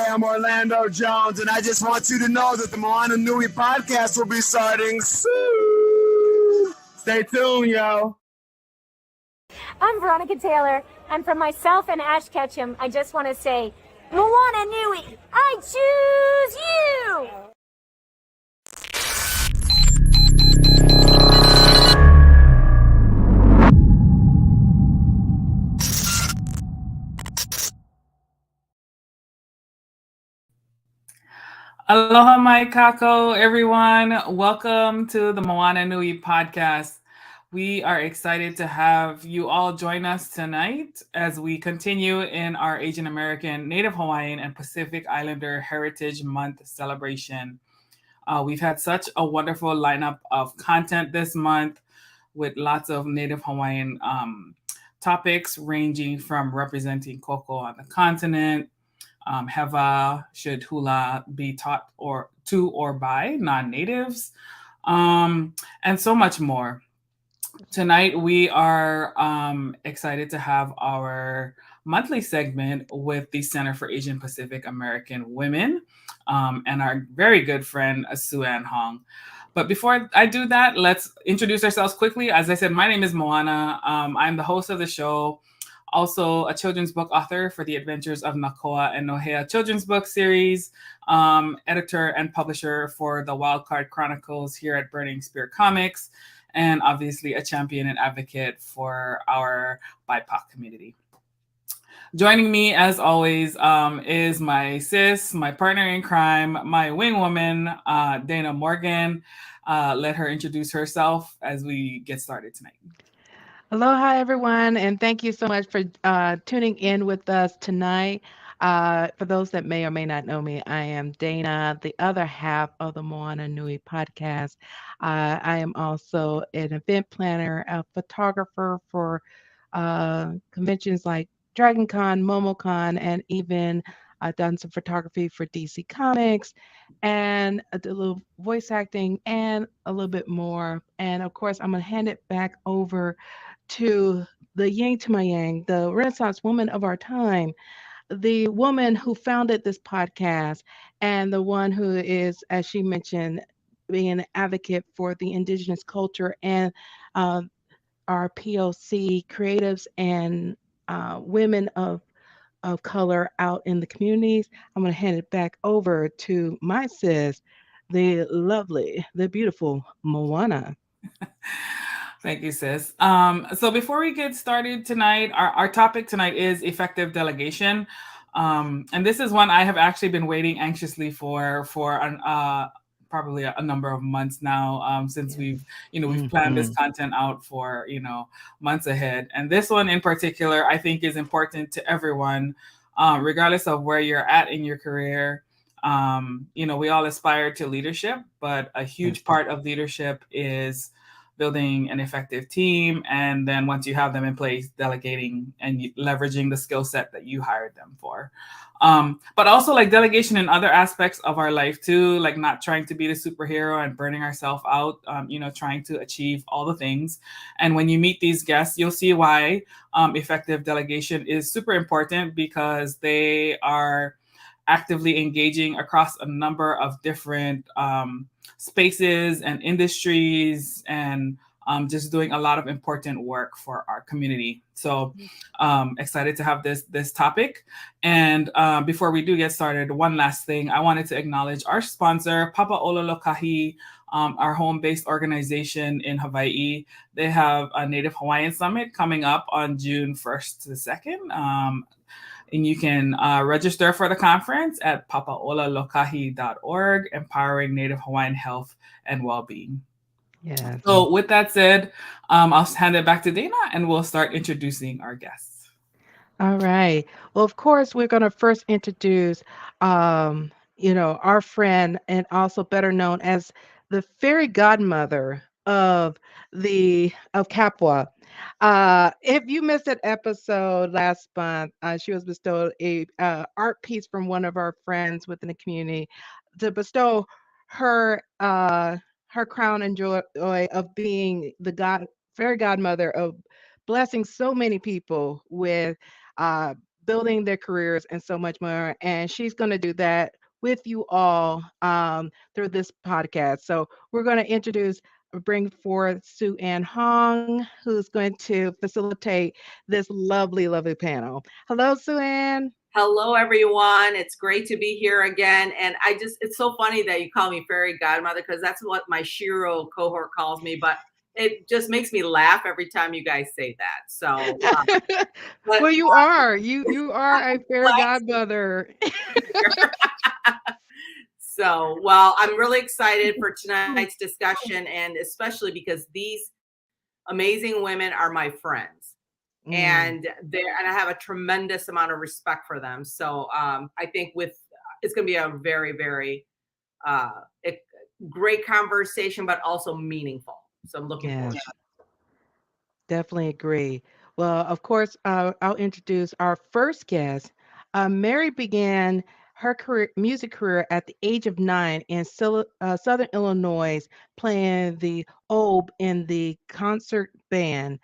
I'm Orlando Jones, and I just want you to know that the Moana Nui Podcast will be starting soon. Stay tuned, yo. I'm Veronica Taylor, and from myself and Ash Ketchum, I just want to say, Moana Nui, I choose you! Aloha mai kako, everyone. Welcome to the Moana Nui Podcast. We are excited to have you all join us tonight as we continue in our Asian American, Native Hawaiian, and Pacific Islander Heritage Month celebration. We've had such a wonderful lineup of content this month with lots of Native Hawaiian topics ranging from representing koko on the continent, Heva, should hula be taught to or by non-natives, and so much more. Tonight, we are excited to have our monthly segment with the Center for Asian Pacific American Women and our very good friend, Sue-Ann Hong. But before I do that, let's introduce ourselves quickly. As I said, my name is Moana. I'm the host of the show, also a children's book author for the Adventures of Nakoa and Nohea children's book series, editor and publisher for the Wildcard Chronicles here at Burning Spear Comics, and obviously a champion and advocate for our BIPOC community. Joining me, as always, is my sis, my partner in crime, my wing woman, Dana Morgan. Let her introduce herself as we get started tonight. Aloha, everyone, and thank you so much for tuning in with us tonight. For those that may or may not know me, I am Dana, the other half of the Moana Nui Podcast. I am also an event planner, a photographer for conventions like DragonCon, MomoCon, and even I've done some photography for DC Comics and a little voice acting and a little bit more. And of course, I'm going to hand it back over to the yang to my yang, the Renaissance woman of our time, the woman who founded this podcast, and the one who is, as she mentioned, being an advocate for the indigenous culture and our POC creatives and women of color out in the communities. I'm going to hand it back over to my sis, the lovely, the beautiful Moana. Thank you, sis. So before we get started tonight, our topic tonight is effective delegation. And this is one I have actually been waiting anxiously for probably a number of months now, since we've planned this content out for, months ahead. And this one in particular, I think is important to everyone, regardless of where you're at in your career. We all aspire to leadership, but a huge part of leadership is building an effective team, and then once you have them in place, delegating and leveraging the skill set that you hired them for. But also like delegation in other aspects of our life too, like not trying to be the superhero and burning ourselves out, trying to achieve all the things. And when you meet these guests, you'll see why effective delegation is super important, because they are actively engaging across a number of different spaces and industries, and just doing a lot of important work for our community. So excited to have this topic. And before we do get started, one last thing, I wanted to acknowledge our sponsor, Papa'ololokahi, our home-based organization in Hawaii. They have a Native Hawaiian Summit coming up on June 1st to the 2nd. And you can register for the conference at papa'ololokahi.org, empowering Native Hawaiian health and well-being. Yeah. So with that said, I'll hand it back to Dana and we'll start introducing our guests. All right. Well, of course, we're going to first introduce, our friend and also better known as the fairy godmother of CAPAW. If you missed that episode last month, she was bestowed a art piece from one of our friends within the community to bestow her her crown and joy of being the fairy godmother of blessing so many people with building their careers, and so much more. And she's going to do that with you all through this podcast. So we're going to bring forth Sue Ann Hong, who's going to facilitate this lovely, lovely panel. Hello, Sue Ann. Hello, everyone. It's great to be here again. And it's so funny that you call me fairy godmother, because that's what my Shiro cohort calls me. But it just makes me laugh every time you guys say that. So, well, you are. You are a fairy godmother. So, well, I'm really excited for tonight's discussion, and especially because these amazing women are my friends. And I have a tremendous amount of respect for them. So I think it's going to be a very, very great conversation, but also meaningful. So I'm looking forward to it. Definitely agree. Well, of course, I'll introduce our first guest. Mary began her music career at the age of 9 in Southern Illinois, playing the oboe in the concert band.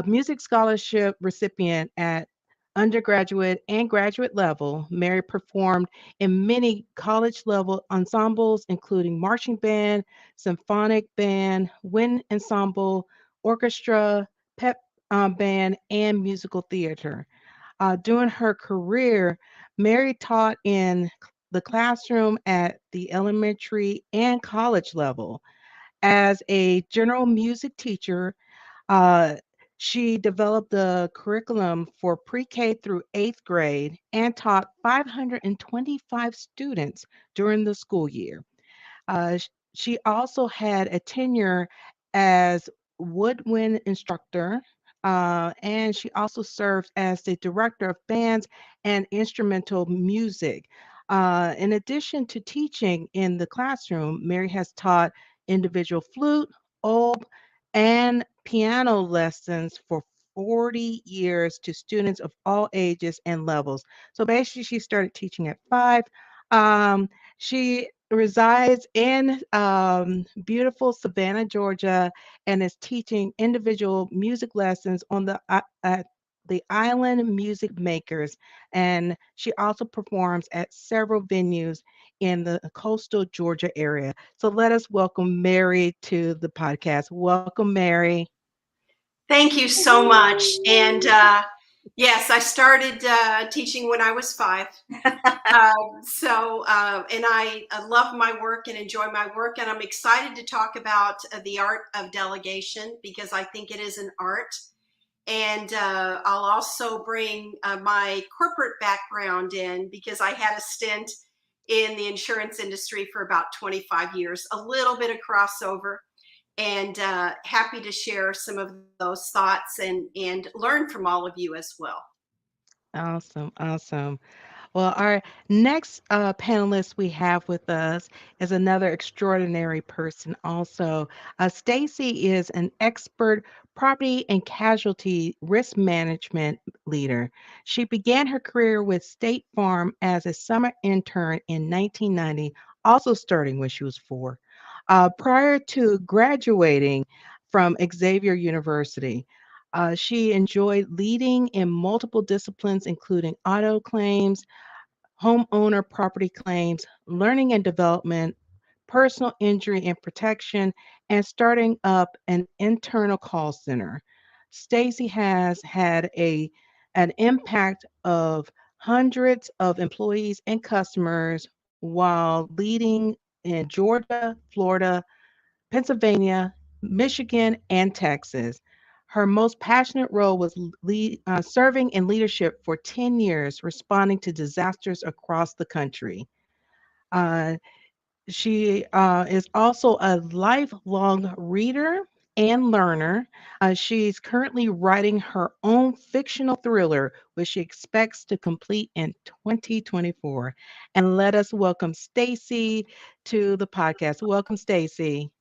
Music scholarship recipient at undergraduate and graduate level, Mary performed in many college level ensembles, including marching band, symphonic band, wind ensemble, orchestra, pep band, and musical theater. During her career, Mary taught in the classroom at the elementary and college level. As a general music teacher, uh, she developed the curriculum for pre-K through eighth grade and taught 525 students during the school year. She also had a tenure as woodwind instructor, and she also served as the director of bands and instrumental music. In addition to teaching in the classroom, Mary has taught individual flute, oboe, and piano lessons for 40 years to students of all ages and levels. So basically, she started teaching at 5. She resides in beautiful Savannah, Georgia, and is teaching individual music lessons on at the Island Music Makers. And she also performs at several venues in the coastal Georgia area. So let us welcome Mary to the podcast. Welcome, Mary. Thank you so much. And yes, I started teaching when I was 5. And I love my work and enjoy my work. And I'm excited to talk about the art of delegation, because I think it is an art. And I'll also bring my corporate background in, because I had a stint in the insurance industry for about 25 years, a little bit of crossover. And happy to share some of those thoughts and learn from all of you as well. Awesome, awesome. Well, our next panelist we have with us is another extraordinary person also. Stacy is an expert property and casualty risk management leader. She began her career with State Farm as a summer intern in 1990, also starting when she was 4, prior to graduating from Xavier University. She enjoyed leading in multiple disciplines, including auto claims, homeowner property claims, learning and development, personal injury and protection, and starting up an internal call center. Stacy has had an impact of hundreds of employees and customers while leading in Georgia, Florida, Pennsylvania, Michigan, and Texas. Her most passionate role was serving in leadership for 10 years, responding to disasters across the country. Uh, she is also a lifelong reader and learner. She's currently writing her own fictional thriller, which she expects to complete in 2024. And let us welcome Stacy to the podcast. Welcome, Stacy.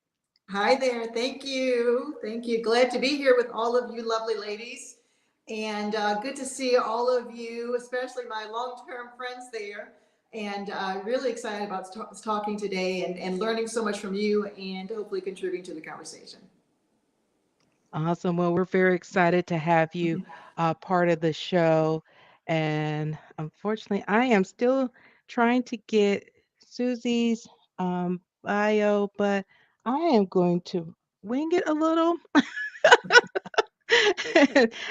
Hi there. Thank you. Thank you. Glad to be here with all of you lovely ladies. And good to see all of you, especially my long-term friends there. And really excited about talking today and learning so much from you and hopefully contributing to the conversation. Awesome. Well, we're very excited to have you part of the show. And unfortunately, I am still trying to get Susie's bio, but I am going to wing it a little.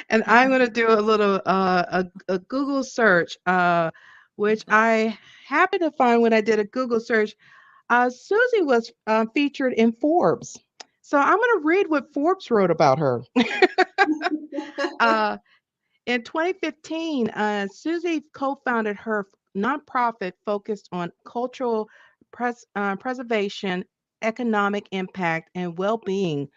And I'm going to do a little a Google search, which I happened to find when I did a Google search. Susie was featured in Forbes. So I'm going to read what Forbes wrote about her. uh, in 2015, Susie co-founded her nonprofit focused on cultural preservation, economic impact, and well-being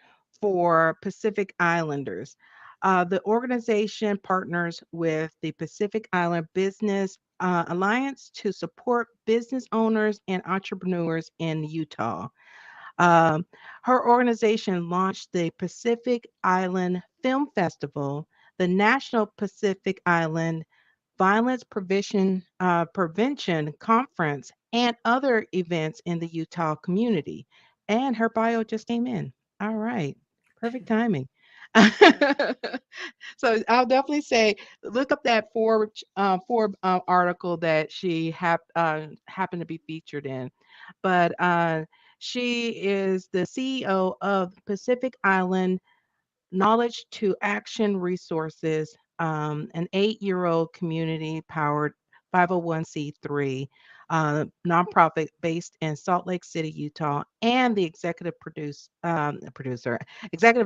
for Pacific Islanders. The organization partners with the Pacific Island Business Alliance to support business owners and entrepreneurs in Utah. Um, Her organization launched the Pacific Island Film Festival, the National Pacific Island Violence Prevention Conference, and other events in the Utah community. And her bio just came in. All right, perfect timing. So I'll definitely say look up that Forbes article that she happened to be featured in. But she is the CEO of Pacific Island Knowledge to Action Resources, an 8-year-old community powered 501c3 nonprofit based in Salt Lake City, Utah, and the executive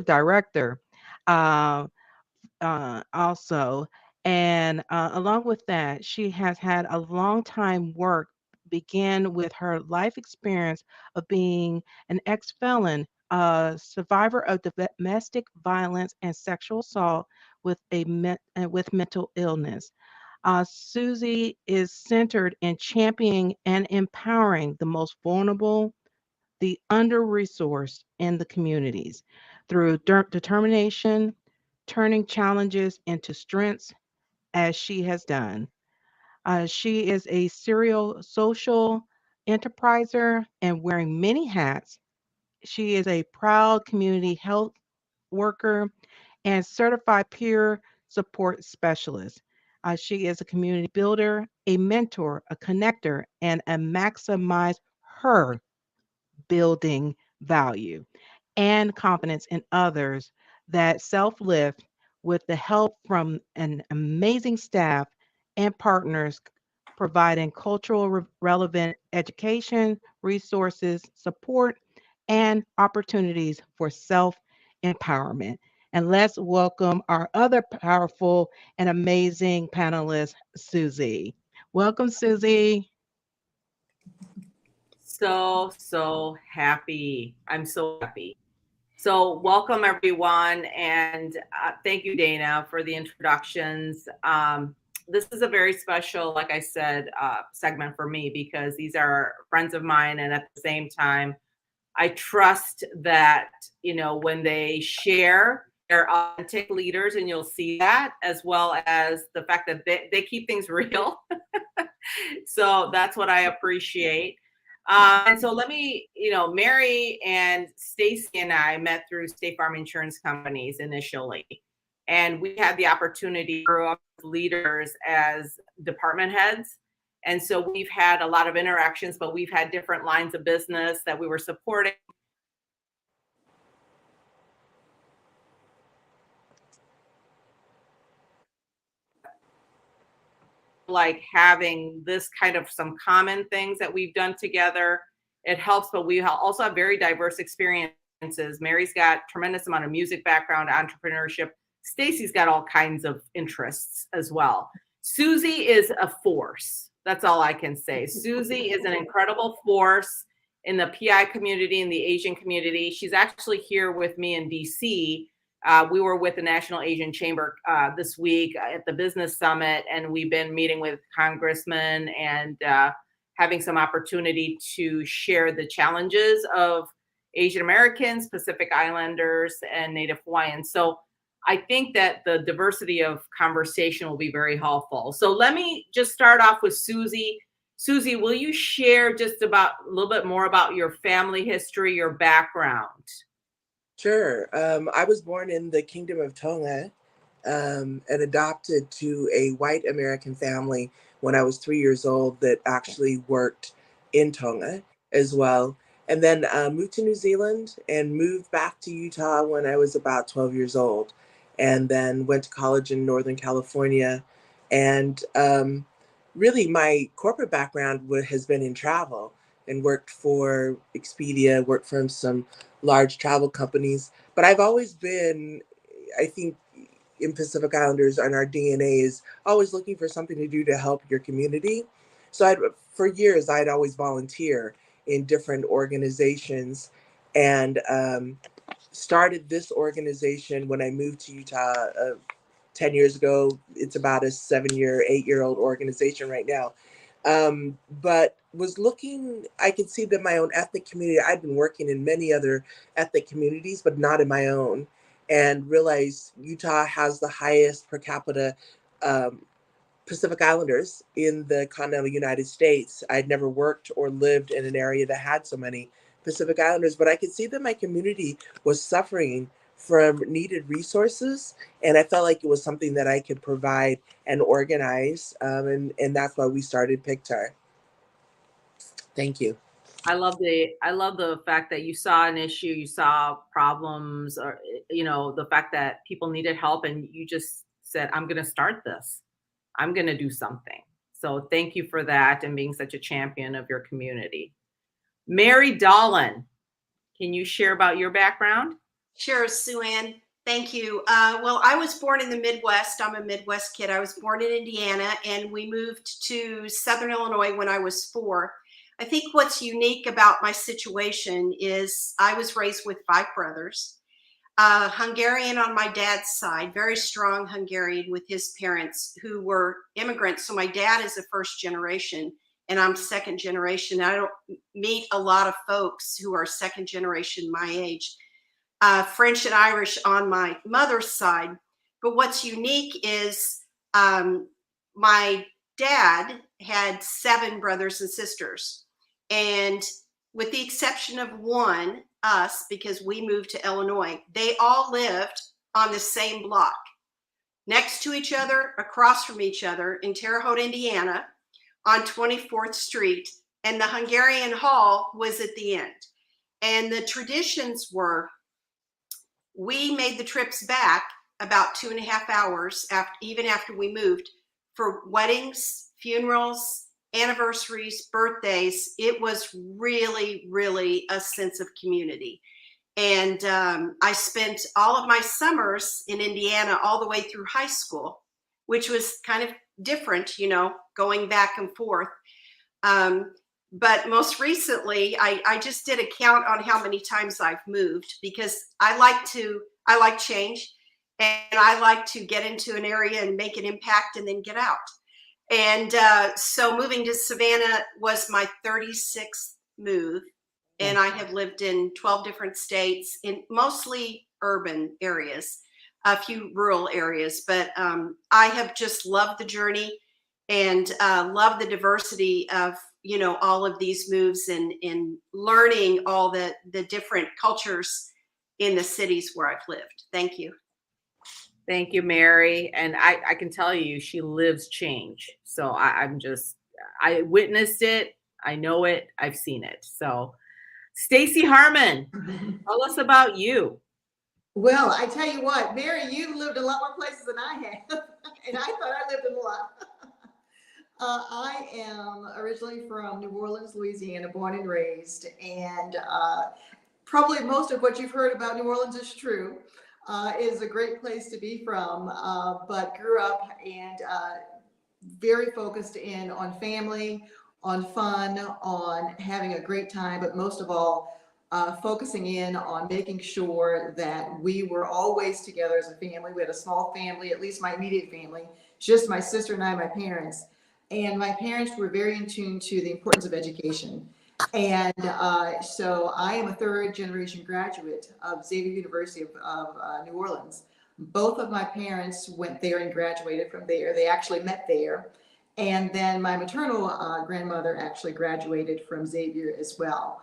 director. Uh, Also. And along with that, she has had a long time work began with her life experience of being an ex-felon, a survivor of domestic violence and sexual assault with with mental illness. Susie is centered in championing and empowering the most vulnerable, the under-resourced in the communities through determination, turning challenges into strengths as she has done. She is a serial social enterpriser and wearing many hats. She is a proud community health worker and certified peer support specialist. She is a community builder, a mentor, a connector, and a maximize her building value and confidence in others that self lift with the help from an amazing staff and partners providing cultural relevant education, resources, support, and opportunities for self empowerment. And let's welcome our other powerful and amazing panelist, Susie. Welcome, Susie. So happy. I'm so happy. So welcome everyone, and thank you, Dana, for the introductions. This is a very special, like I said, segment for me because these are friends of mine, and at the same time, I trust that, when they share, they're authentic leaders, and you'll see that, as well as the fact that they keep things real. So that's what I appreciate. And so let me, Mary and Stacy and I met through State Farm Insurance Companies initially. And we had the opportunity to grow up with leaders as department heads. And so we've had a lot of interactions, but we've had different lines of business that we were supporting. Like having this kind of some common things that we've done together, it helps, but we also have very diverse experiences. Mary's got tremendous amount of music background, entrepreneurship. Stacy's got all kinds of interests as well. Susie is a force. That's all I can say. Susie is an incredible force in the PI community, in the Asian community. She's actually here with me in DC. We were with the National Asian Chamber this week at the Business Summit, and we've been meeting with congressmen and having some opportunity to share the challenges of Asian Americans, Pacific Islanders, and Native Hawaiians. So I think that the diversity of conversation will be very helpful. So let me just start off with Susie. Susie, will you share just about a little bit more about your family history, your background? Sure. I was born in the Kingdom of Tonga, and adopted to a white American family when I was 3 years old that actually worked in Tonga as well. And then moved to New Zealand and moved back to Utah when I was about 12 years old. And then went to college in Northern California. And really, my corporate background has been in travel, and worked for Expedia, worked for some large travel companies. But I've always been, I think, in Pacific Islanders and our DNA is always looking for something to do to help your community. So for years, I'd always volunteer in different organizations, and started this organization when I moved to Utah 10 years ago. It's about a 8-year-old organization right now. But was looking, I could see that my own ethnic community, I'd been working in many other ethnic communities, but not in my own, and realized Utah has the highest per capita Pacific Islanders in the continental United States. I'd never worked or lived in an area that had so many Pacific Islanders, but I could see that my community was suffering from needed resources, and I felt like it was something that I could provide and organize, and that's why we started PICTAR. Thank you. I love the fact that you saw an issue, you saw problems, or the fact that people needed help, and you just said, I'm going to start this. I'm going to do something. So thank you for that and being such a champion of your community. Mary Dahlin, can you share about your background? Sure, Sue Ann. Thank you. Well, I was born in the Midwest. I'm a Midwest kid. I was born in Indiana, and we moved to Southern Illinois when I was 4. I think what's unique about my situation is I was raised with 5 brothers. Hungarian on my dad's side, very strong Hungarian with his parents who were immigrants. So my dad is a first generation and I'm second generation. I don't meet a lot of folks who are second generation my age. French and Irish on my mother's side. But what's unique is my dad had 7 brothers and sisters. And with the exception of one, us, because we moved to Illinois, they all lived on the same block, next to each other, across from each other in Terre Haute, Indiana, on 24th Street. And the Hungarian Hall was at the end. And the traditions were, we made the trips back about 2.5 hours even after we moved, for weddings, funerals, anniversaries, birthdays. It was really, really a sense of community. And I spent all of my summers in Indiana all the way through high school, which was kind of different, going back and forth. But most recently, I just did a count on how many times I've moved, because I like change, and I like to get into an area and make an impact and then get out. And so moving to Savannah was my 36th move. And I have lived in 12 different states, in mostly urban areas, a few rural areas. But I have just loved the journey and love the diversity of, all of these moves and learning all the different cultures in the cities where I've lived. Thank you. Thank you, Mary. And I can tell you, she lives change. So I witnessed it. I know it. I've seen it. So Stacy Harmon, tell us about you. Well, I tell you what, Mary, you've lived a lot more places than I have. And I thought I lived in a lot. I am originally from New Orleans, Louisiana, born and raised. And probably most of what you've heard about New Orleans is true. Is a great place to be from, but grew up and very focused in on family, on fun, on having a great time, but most of all, focusing in on making sure that we were always together as a family. We had a small family, at least my immediate family, just my sister and I, my parents. And my parents were very in tune to the importance of education. And so I am a 3rd generation graduate of Xavier University of New Orleans. Both of my parents went there and graduated from there. They actually met there. And then my maternal grandmother actually graduated from Xavier as well.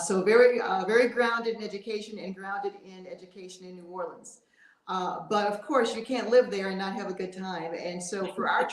So very grounded in education and grounded in education in New Orleans. But of course, you can't live there and not have a good time. And so for our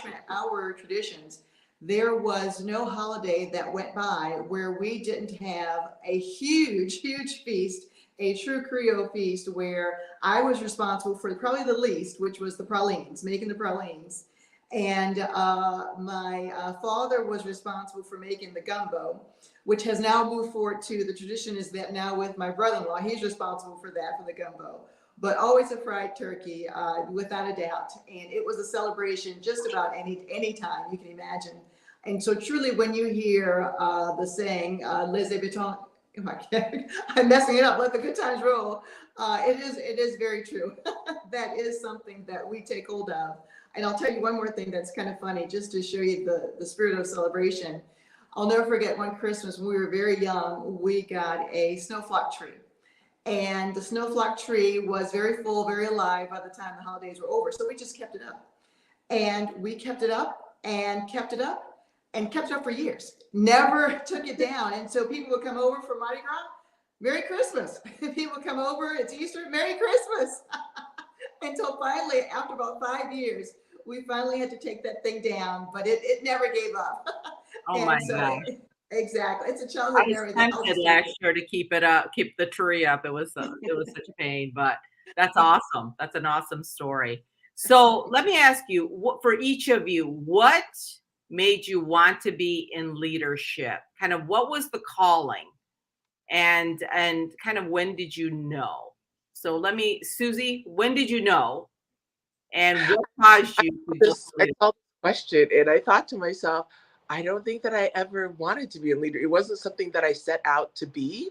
traditions, there was no holiday that went by where we didn't have a huge feast, a true Creole feast, where I was responsible for probably the least, which was the pralines, making the pralines. And my father was responsible for making the gumbo, which has now moved forward to the tradition is that now with my brother-in-law, he's responsible for that, for the gumbo. But always a fried turkey, without a doubt. And it was a celebration just about any time you can imagine. And so truly when you hear the saying, les habitants, I'm messing it up, let the good times roll. It is very true. That is something that we take hold of. And I'll tell you one more thing that's kind of funny, just to show you the spirit of celebration. I'll never forget one Christmas when we were very young, we got a snowflock tree. And the snowflock tree was very full, very alive by the time the holidays were over. So we just kept it up. And we kept it up and kept it up and kept it up for years. Never took it down. And so people would come over for Mardi Gras, Merry Christmas. People would come over, it's Easter, Merry Christmas. Until finally, after about 5 years, we finally had to take that thing down, but it never gave up. Oh my God. Exactly. It's a childhood memory. I attempted last year to keep it up, keep the tree up. It was such a pain, but that's awesome. That's an awesome story. So let me ask you, for each of you, what made you want to be in leadership? Kind of what was the calling, and kind of when did you know? So Susie, when did you know, and what caused you to I saw the question and I thought to myself, I don't think that I ever wanted to be a leader. It wasn't something that I set out to be.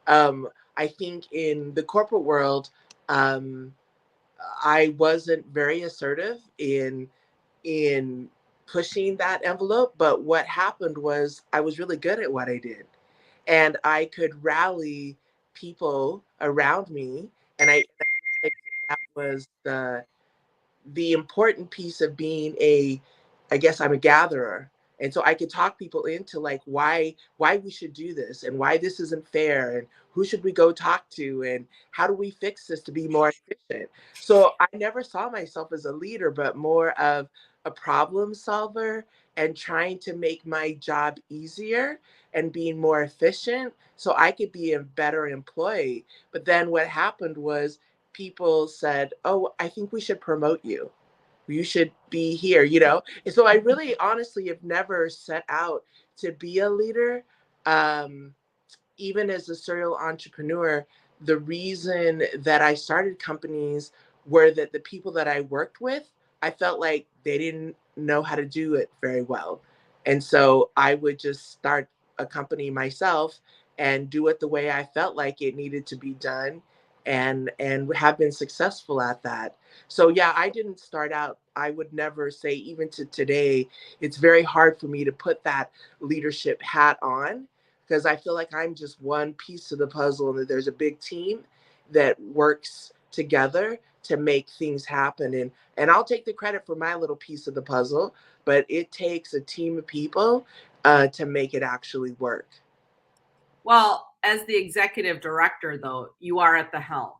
I think in the corporate world, I wasn't very assertive in pushing that envelope. But what happened was I was really good at what I did, and I could rally people around me. And I think that was the important piece of being I guess I'm a gatherer. And so I could talk people into like why we should do this and why this isn't fair and who should we go talk to and how do we fix this to be more efficient. So I never saw myself as a leader, but more of a problem solver and trying to make my job easier and being more efficient so I could be a better employee. But then what happened was people said, oh, I think we should promote you. You should be here, And so I really honestly have never set out to be a leader. Even as a serial entrepreneur, the reason that I started companies were that the people that I worked with, I felt like they didn't know how to do it very well. And so I would just start a company myself and do it the way I felt like it needed to be done and have been successful at that. So yeah, I didn't start out, I would never say, even to today, it's very hard for me to put that leadership hat on because I feel like I'm just one piece of the puzzle and that there's a big team that works together to make things happen. And I'll take the credit for my little piece of the puzzle, but it takes a team of people to make it actually work. Well, as the executive director, though, you are at the helm.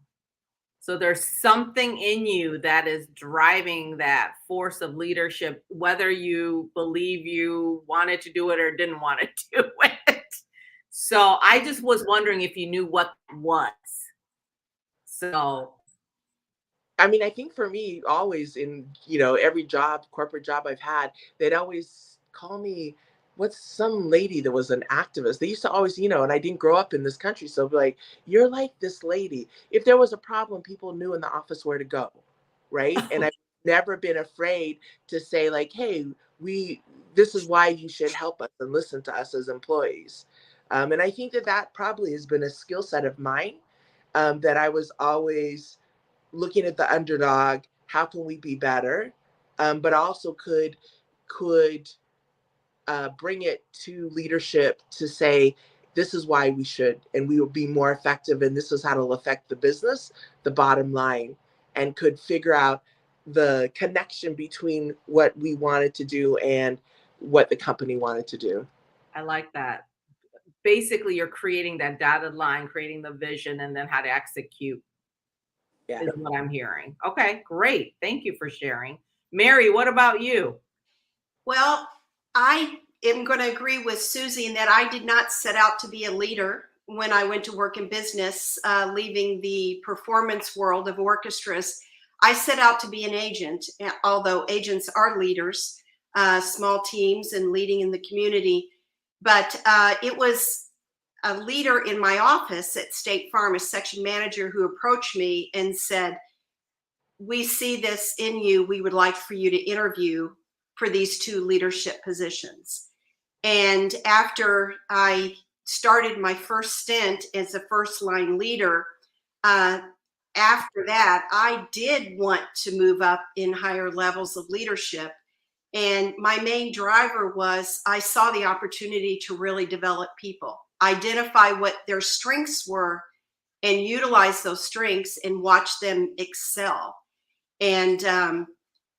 So there's something in you that is driving that force of leadership, whether you believe you wanted to do it or didn't want to do it. So I just was wondering if you knew what it was. So. I mean, I think for me, always in, every corporate job I've had, they'd always call me, what's some lady that was an activist? They used to always, and I didn't grow up in this country. So like, you're like this lady. If there was a problem, people knew in the office where to go, right? And I've never been afraid to say like, hey, this is why you should help us and listen to us as employees. And I think that probably has been a skill set of mine, that I was always looking at the underdog, how can we be better? But also could bring it to leadership to say, this is why we should, and we will be more effective, and this is how it'll affect the business, the bottom line, and could figure out the connection between what we wanted to do and what the company wanted to do. I like that. Basically, you're creating that dotted line, creating the vision, and then how to execute. Yeah. is what I'm hearing. Okay, great. Thank you for sharing. Mary, what about you? Well, I am going to agree with Susie in that I did not set out to be a leader when I went to work in business, leaving the performance world of orchestras. I set out to be an agent, although agents are leaders, small teams and leading in the community. But it was a leader in my office at State Farm, a section manager, who approached me and said, "We see this in you. We would like for you to interview for these 2 leadership positions." And after I started my first stint as a first line leader, after that, I did want to move up in higher levels of leadership. And my main driver was I saw the opportunity to really develop people, identify what their strengths were, and utilize those strengths and watch them excel. And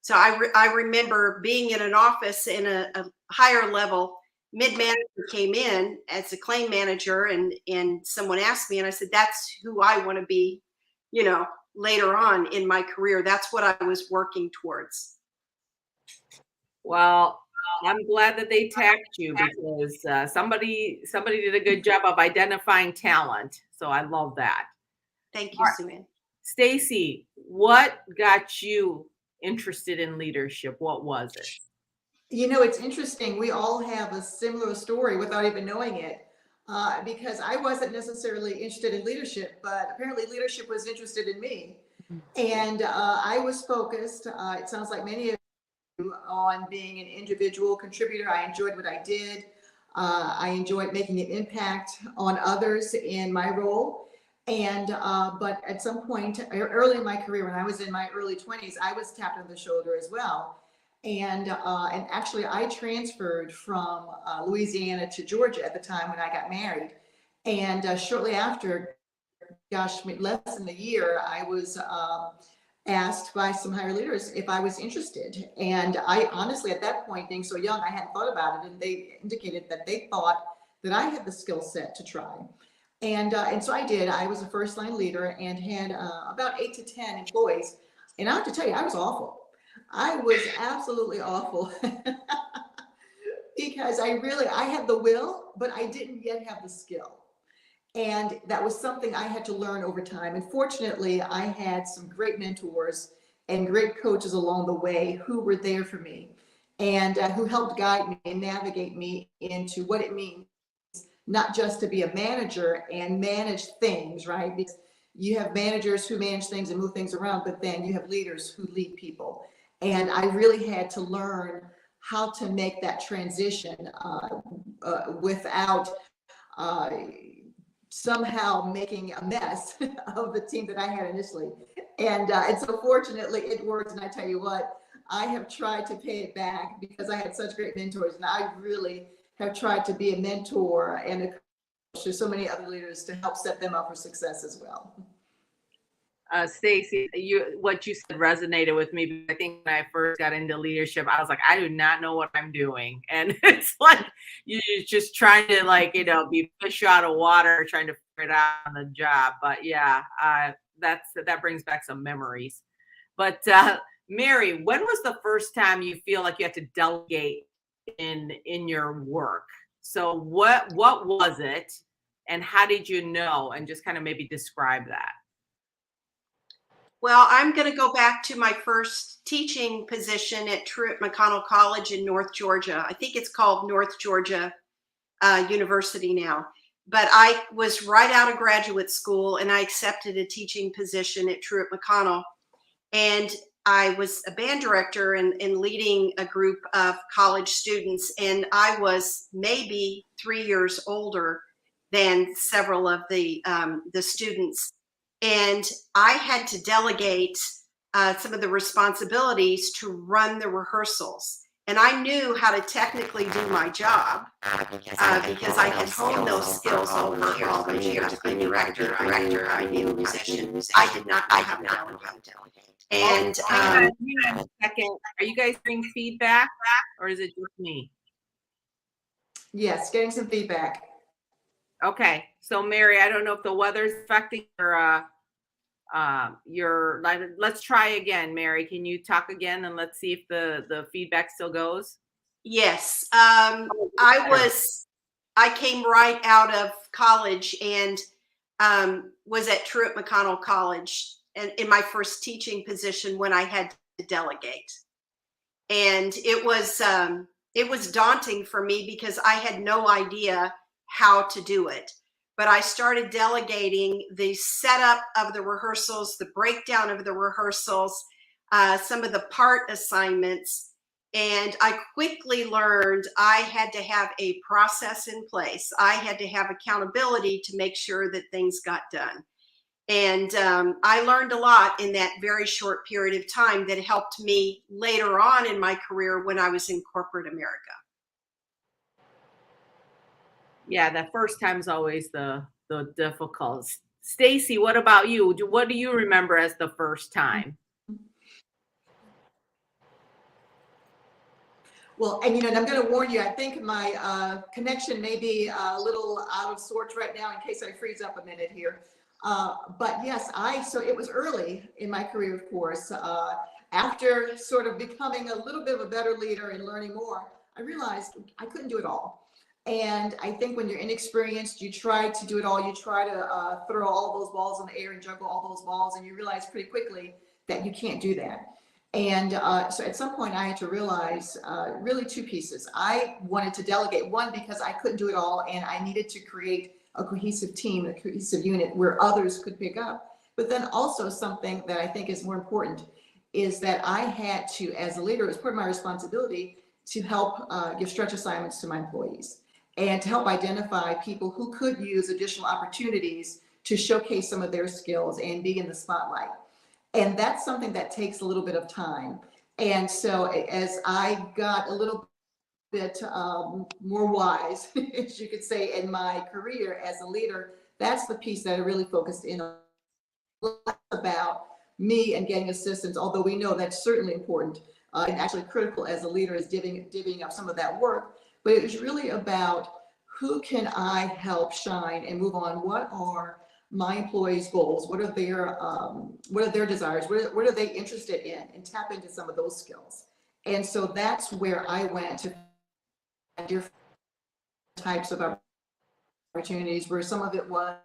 so I remember being in an office in a higher level. Mid-manager came in as a claim manager, and someone asked me, and I said, "That's who I want to be, later on in my career." That's what I was working towards. Well, I'm glad that they tagged you because somebody did a good job of identifying talent. So I love that. Thank you, Sue-Ann. Stacy, what got you interested in leadership? What was it? It's interesting. We all have a similar story without even knowing it, because I wasn't necessarily interested in leadership, but apparently leadership was interested in me. And I was focused, it sounds like many of you, on being an individual contributor. I enjoyed what I did. I enjoyed making an impact on others in my role. And but at some point early in my career, when I was in my early 20s, I was tapped on the shoulder as well. And actually I transferred from Louisiana to Georgia at the time when I got married. And shortly after, less than a year, I was asked by some higher leaders if I was interested. And I honestly, at that point, being so young, I hadn't thought about it. And they indicated that they thought that I had the skill set to try. And so I did. I was a first line leader and had about 8 to 10 employees. And I have to tell you, I was awful. I was absolutely awful because I had the will, but I didn't yet have the skill. And that was something I had to learn over time. And fortunately, I had some great mentors and great coaches along the way who were there for me and who helped guide me and navigate me into what it means, not just to be a manager and manage things, right? Because you have managers who manage things and move things around, but then you have leaders who lead people. And I really had to learn how to make that transition without somehow making a mess of the team that I had initially. And so fortunately it worked. And I tell you what, I have tried to pay it back because I had such great mentors, and I really have tried to be a mentor and a coach to so many other leaders to help set them up for success as well. Stacy, what you said resonated with me. I think when I first got into leadership, I was like, I do not know what I'm doing. And it's like, you're just trying to be fish out of water, trying to figure it out on the job. But yeah, that brings back some memories. But Mary, when was the first time you feel like you had to delegate in your work? So what was it and how did you know? And just kind of maybe describe that. Well, I'm going to go back to my first teaching position at Truett McConnell College in North Georgia. I think it's called North Georgia University now. But I was right out of graduate school and I accepted a teaching position at Truett McConnell. And I was a band director and leading a group of college students. And I was maybe 3 years older than several of the students. And I had to delegate some of the responsibilities to run the rehearsals. And I knew how to technically do my job because I had honed those skills over all the years. I knew director, I knew musician. I did not know how to delegate. And hang on a second. Are you guys getting feedback or is it just me? Yes, getting some feedback. Okay. So Mary, I don't know if the weather's affecting your let's try again, Mary. Can you talk again and let's see if the feedback still goes? Yes. I came right out of college and was at Truett McConnell College and in my first teaching position when I had to delegate. And it was daunting for me because I had no idea how to do it. But I started delegating the setup of the rehearsals, the breakdown of the rehearsals, some of the part assignments. And I quickly learned I had to have a process in place. I had to have accountability to make sure that things got done. And I learned a lot in that very short period of time that helped me later on in my career when I was in corporate America. Yeah, that first time's always the difficult. Stacy, what about you? What do you remember as the first time? Well, and I'm going to warn you, I think my connection may be a little out of sorts right now in case I freeze up a minute here. But yes, so it was early in my career, of course. After sort of becoming a little bit of a better leader and learning more, I realized I couldn't do it all. And I think when you're inexperienced, you try to do it all. You try to throw all those balls in the air and juggle all those balls, and you realize pretty quickly that you can't do that. And so at some point I had to realize really two pieces. I wanted to delegate, one, because I couldn't do it all and I needed to create a cohesive team, a cohesive unit where others could pick up. But then also something that I think is more important is that I had to, as a leader, as part of my responsibility, to help give stretch assignments to my employees and to help identify people who could use additional opportunities to showcase some of their skills and be in the spotlight. And that's something that takes a little bit of time. And so as I got a little bit more wise, as you could say, in my career as a leader, that's the piece that I really focused in on, about me and getting assistance, although we know that's certainly important and actually critical as a leader is divvying up some of that work. But it was really about who can I help shine and move on? What are my employees' goals? What are their desires? What are they interested in? And tap into some of those skills. And so that's where I went to different types of opportunities, where some of it was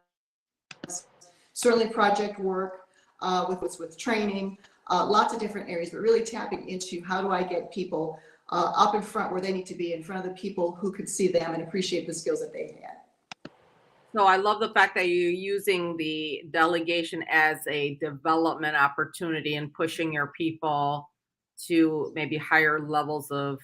certainly project work with training, lots of different areas, but really tapping into how do I get people up in front where they need to be, in front of the people who could see them and appreciate the skills that they had. So I love the fact that you're using the delegation as a development opportunity and pushing your people to maybe higher levels of,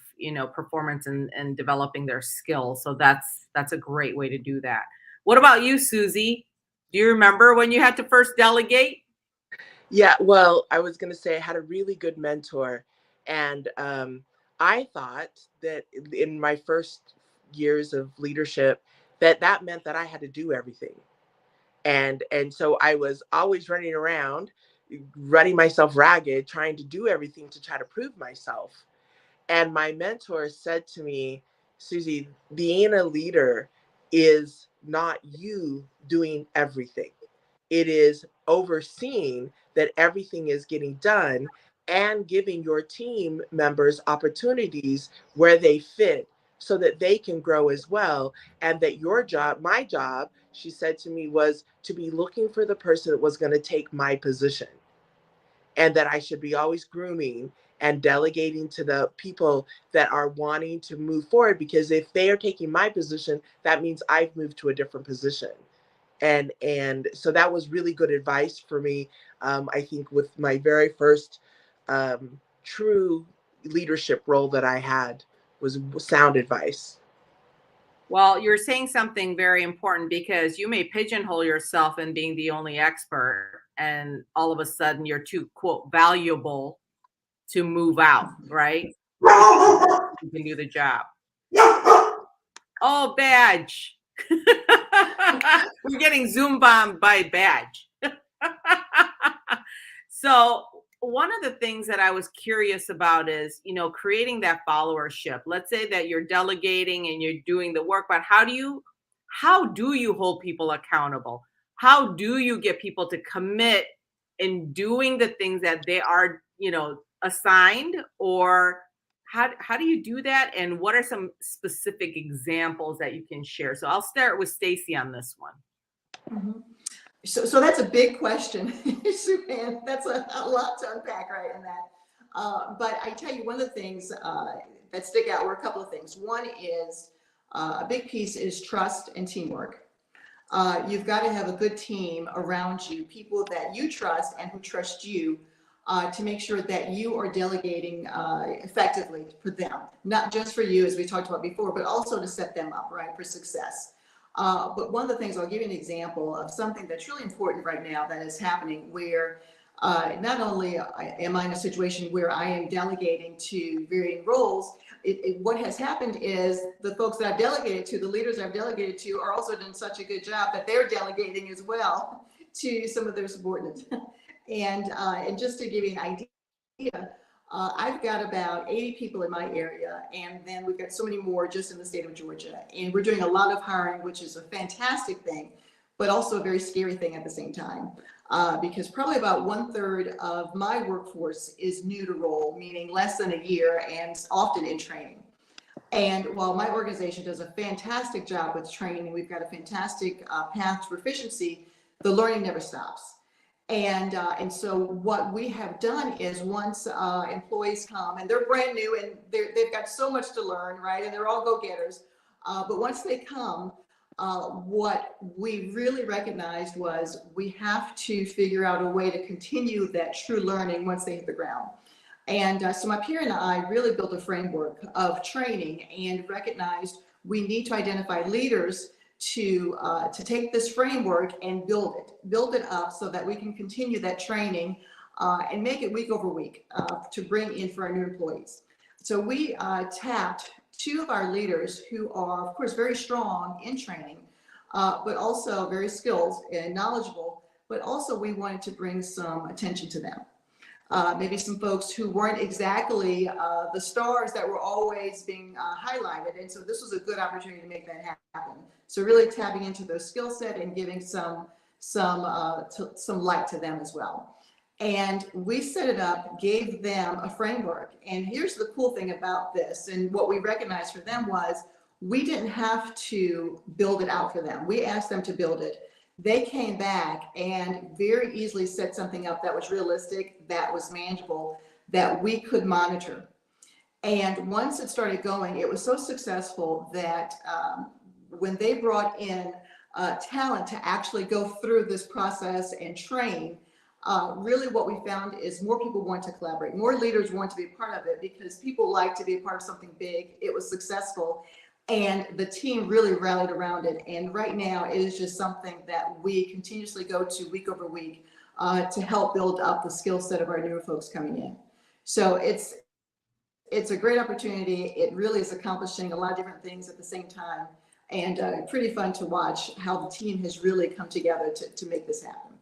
performance and developing their skills. So that's a great way to do that. What about you, Susie? Do you remember when you had to first delegate? Yeah, well, I was going to say I had a really good mentor, and I thought that in my first years of leadership, that meant that I had to do everything. And so I was always running around, running myself ragged, trying to do everything to try to prove myself. And my mentor said to me, Susie, being a leader is not you doing everything. It is overseeing that everything is getting done and giving your team members opportunities where they fit so that they can grow as well. And that your job, my job, she said to me, was to be looking for the person that was going to take my position. And that I should be always grooming and delegating to the people that are wanting to move forward, because if they are taking my position, that means I've moved to a different position. And so that was really good advice for me. I think with my very first true leadership role that I had was sound advice. Well, you're saying something very important, because you may pigeonhole yourself in being the only expert, and all of a sudden you're too, quote, valuable to move out, right? You can do the job. Oh, Badge. We're getting Zoom bombed by Badge. So one of the things that I was curious about is, creating that followership. Let's say that you're delegating and you're doing the work, but how do you hold people accountable? How do you get people to commit in doing the things that they are, assigned? Or how do you do that? And what are some specific examples that you can share? So I'll start with Stacy on this one. Mhm. So that's a big question, Suzanne. That's a lot to unpack right in that. But I tell you, one of the things that stick out were a couple of things. One is a big piece is trust and teamwork. You've got to have a good team around you, people that you trust and who trust you, to make sure that you are delegating effectively for them, not just for you, as we talked about before, but also to set them up, right, for success. But one of the things, I'll give you an example of something that's really important right now that is happening, where not only am I in a situation where I am delegating to varying roles, what has happened is the folks that I've delegated to, the leaders I've delegated to, are also doing such a good job that they're delegating as well to some of their subordinates. And just to give you an idea, I've got about 80 people in my area, and then we've got so many more just in the state of Georgia. And we're doing a lot of hiring, which is a fantastic thing, but also a very scary thing at the same time, because probably about 1/3 of my workforce is new to role, meaning less than a year and often in training. And while my organization does a fantastic job with training, we've got a fantastic path to proficiency, the learning never stops. And so what we have done is, once employees come and they're brand new and they've got so much to learn, right? And they're all go-getters. But once they come, what we really recognized was we have to figure out a way to continue that true learning once they hit the ground. And so my peer and I really built a framework of training and recognized we need to identify leaders to take this framework and build it up so that we can continue that training and make it week over week to bring in for our new employees. So we tapped 2 of our leaders who are, of course, very strong in training, but also very skilled and knowledgeable, but also we wanted to bring some attention to them. Maybe some folks who weren't exactly the stars that were always being highlighted. And so this was a good opportunity to make that happen. So really tapping into their skill set and giving some light to them as well. And we set it up, gave them a framework. And here's the cool thing about this, and what we recognized for them was we didn't have to build it out for them. We asked them to build it. They came back and very easily set something up that was realistic, that was manageable, that we could monitor. And once it started going, it was so successful that when they brought in talent to actually go through this process and train, really what we found is more people want to collaborate, more leaders want to be a part of it, because people like to be a part of something big. It was successful. And the team really rallied around it. And right now it is just something that we continuously go to week over week to help build up the skill set of our newer folks coming in. So it's a great opportunity. It really is accomplishing a lot of different things at the same time, and pretty fun to watch how the team has really come together to make this happen.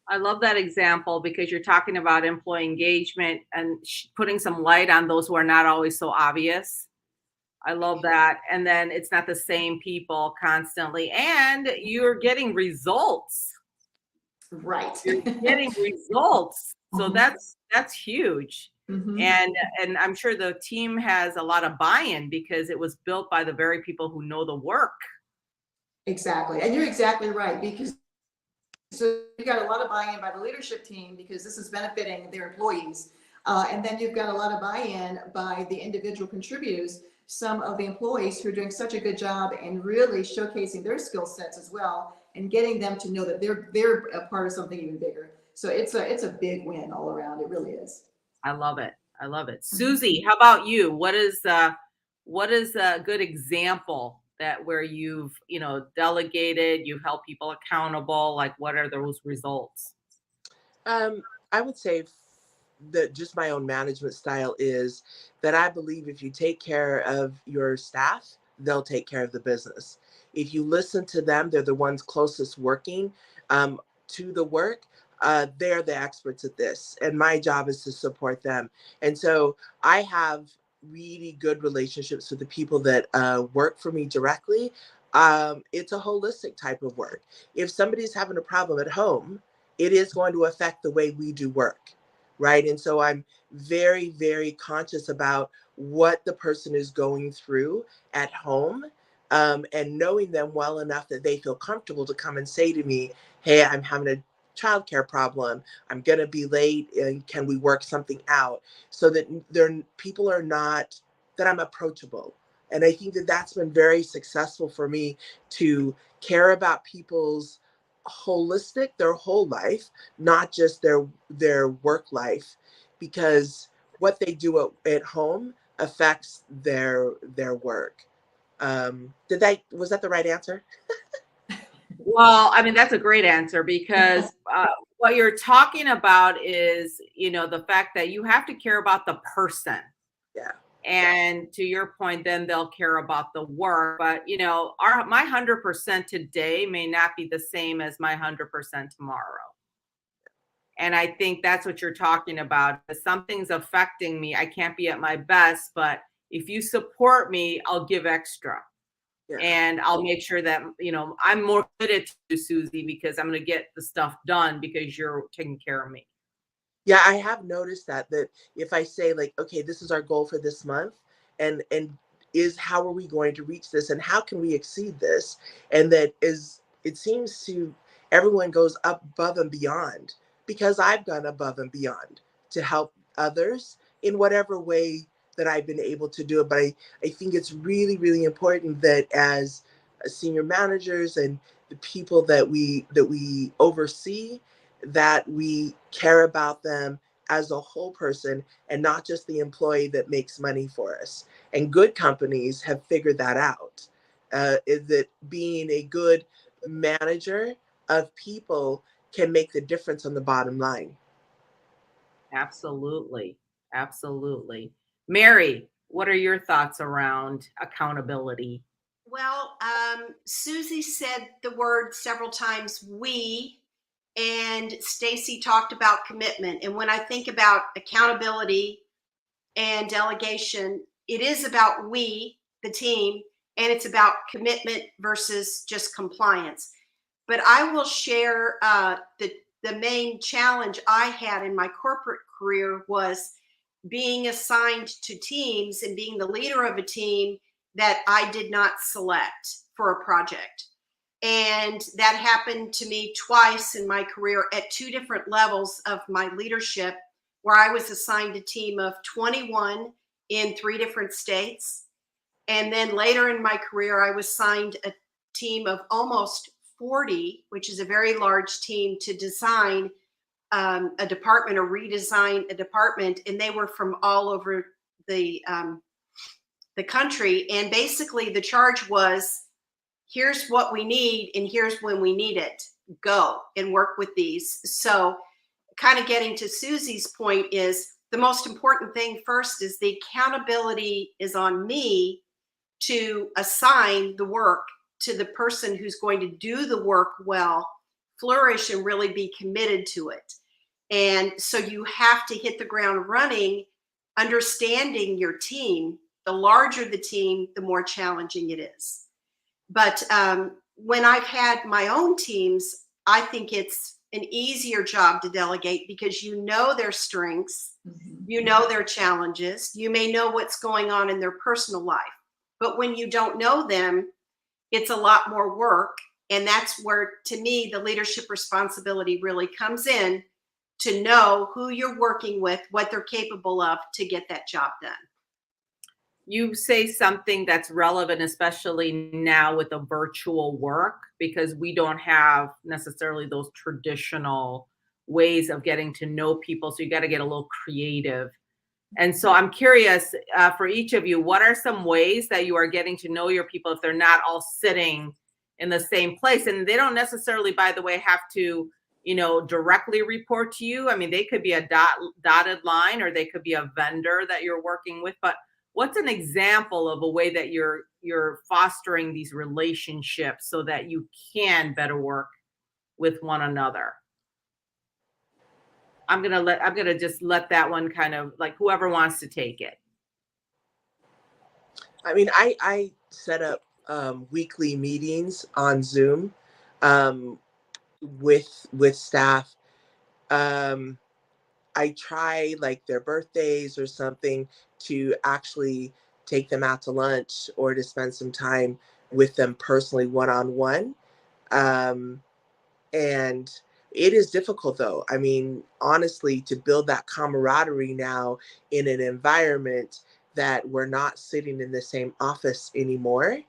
I love that example, because you're talking about employee engagement and putting some light on those who are not always so obvious. I love that. And then it's not the same people constantly, and you're getting results. Right. You're getting results. So that's huge. Mm-hmm. And I'm sure the team has a lot of buy-in because it was built by the very people who know the work. Exactly. And you're exactly right, because so you got a lot of buy-in by the leadership team because this is benefiting their employees. And then you've got a lot of buy-in by the individual contributors, some of the employees who are doing such a good job and really showcasing their skill sets as well, and getting them to know that they're a part of something even bigger. So it's a big win all around. It really is. I love it. I love it. Susie, how about you? What is a good example that where you've, delegated, you've held people accountable? Like, what are those results? I would say that just my own management style is that I believe if you take care of your staff, they'll take care of the business. If you listen to them, they're the ones closest working to the work. They're the experts at this, and my job is to support them. And so I have really good relationships with the people that work for me directly. It's a holistic type of work. If somebody's having a problem at home, it is going to affect the way we do work, right? And so I'm very, very conscious about what the person is going through at home, and knowing them well enough that they feel comfortable to come and say to me, hey, I'm having a childcare problem. I'm going to be late, and can we work something out? So that people are not, that I'm approachable. And I think that that's been very successful for me, to care about people's their whole life, not just their work life, because what they do at home affects their work. Was that the right answer? Well, I mean, that's a great answer, because what you're talking about is, the fact that you have to care about the person. Yeah. And to your point, then they'll care about the work. But, my 100% today may not be the same as my 100% tomorrow. And I think that's what you're talking about. If something's affecting me, I can't be at my best, but if you support me, I'll give extra. Yeah. And I'll make sure that, I'm more committed to Susie, because I'm going to get the stuff done because you're taking care of me. Yeah, I have noticed that if I say, like, okay, this is our goal for this month, and how are we going to reach this, and how can we exceed this? And it seems to, everyone goes up above and beyond, because I've gone above and beyond to help others in whatever way that I've been able to do it. But I think it's really, really important that as senior managers and the people that we oversee, that we care about them as a whole person, and not just the employee that makes money for us. And good companies have figured that out. Is that being a good manager of people can make the difference on the bottom line. Absolutely. Absolutely. Mary, what are your thoughts around accountability? Well, Susie said the word several times, we, and Stacy talked about commitment. And when I think about accountability and delegation, it is about we, the team, and it's about commitment versus just compliance. But I will share the main challenge I had in my corporate career was being assigned to teams and being the leader of a team that I did not select for a project. And that happened to me twice in my career at two different levels of my leadership, where I was assigned a team of 21 in 3 different states. And then later in my career, I was assigned a team of almost 40, which is a very large team, to design a department or redesign a department. And they were from all over the country. And basically the charge was, here's what we need and here's when we need it. Go and work with these. So kind of getting to Susie's point is, the most important thing first is the accountability is on me to assign the work to the person who's going to do the work well, flourish, and really be committed to it. And so you have to hit the ground running, understanding your team. The larger the team, the more challenging it is. But when I've had my own teams, I think it's an easier job to delegate, because you know their strengths, you know their challenges, you may know what's going on in their personal life. But when you don't know them, it's a lot more work. And that's where, to me, the leadership responsibility really comes in, to know who you're working with, what they're capable of to get that job done. You say something that's relevant, especially now with the virtual work, because we don't have necessarily those traditional ways of getting to know people. So you got to get a little creative. And so I'm curious, for each of you, what are some ways that you are getting to know your people if they're not all sitting in the same place? And they don't necessarily, by the way, have to, directly report to you. I mean, they could be a dotted line, or they could be a vendor that you're working with. But what's an example of a way that you're fostering these relationships so that you can better work with one another? I'm gonna just let that one kind of, like, whoever wants to take it. I mean, I set up weekly meetings on Zoom with staff I try like their birthdays or something to actually take them out to lunch or to spend some time with them personally one-on-one. Um, and it is difficult though. I mean, honestly, to build that camaraderie now in an environment that we're not sitting in the same office anymore,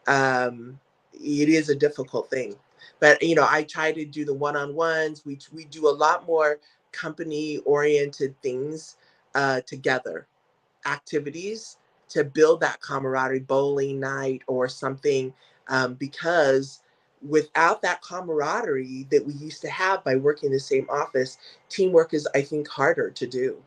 it is a difficult thing. But I try to do the one-on-ones. We do a lot more company-oriented things together, activities to build that camaraderie, bowling night or something, because without that camaraderie that we used to have by working in the same office, teamwork is, I think, harder to do.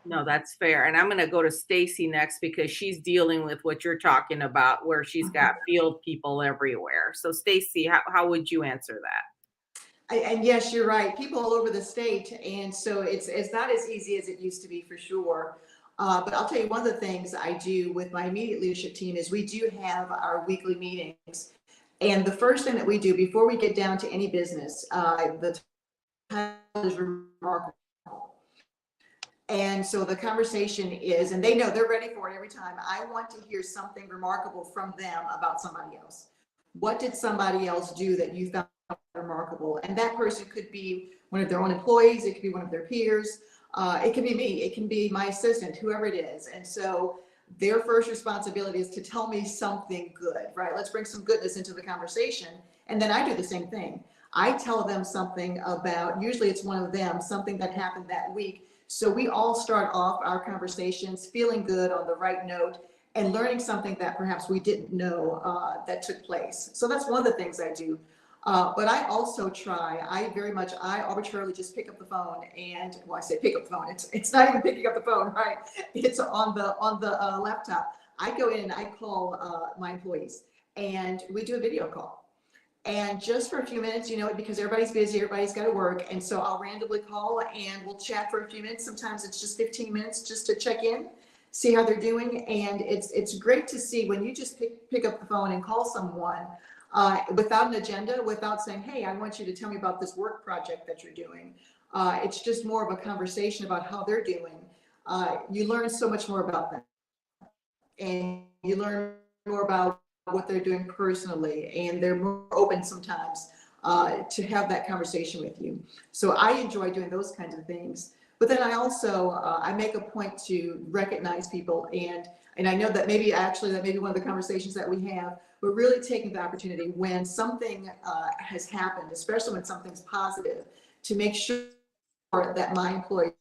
No, that's fair. And I'm going to go to Stacy next because she's dealing with what you're talking about, where she's got field people everywhere. So Stacy, how would you answer that? And yes, you're right. People all over the state. And so it's not as easy as it used to be, for sure. But I'll tell you, one of the things I do with my immediate leadership team is we do have our weekly meetings. And the first thing that we do before we get down to any business, the title is remarkable. And so the conversation is, and they know they're ready for it every time. I want to hear something remarkable from them about somebody else. What did somebody else do that you found remarkable? And that person could be one of their own employees. It could be one of their peers. It can be me. It can be my assistant, whoever it is. And so their first responsibility is to tell me something good, right? Let's bring some goodness into the conversation. And then I do the same thing. I tell them something about, usually it's one of them, something that happened that week. So we all start off our conversations feeling good on the right note and learning something that perhaps we didn't know that took place. So that's one of the things I do. But I also try, I arbitrarily just pick up the phone and, well, I say pick up the phone. It's not even picking up the phone, right? It's on the laptop. I go in and I call my employees and we do a video call. And just for a few minutes, because everybody's busy, everybody's got to work. And so I'll randomly call and we'll chat for a few minutes. Sometimes it's just 15 minutes just to check in, see how they're doing. And it's great to see when you just pick up the phone and call someone without an agenda, without saying, hey, I want you to tell me about this work project that you're doing. It's just more of a conversation about how they're doing. You learn so much more about them. And you learn more about what they're doing personally, and they're more open sometimes to have that conversation with you. So I enjoy doing those kinds of things. But then I also I make a point to recognize people, and I know that maybe one of the conversations that we have, we're really taking the opportunity when something has happened, especially when something's positive, to make sure that my employees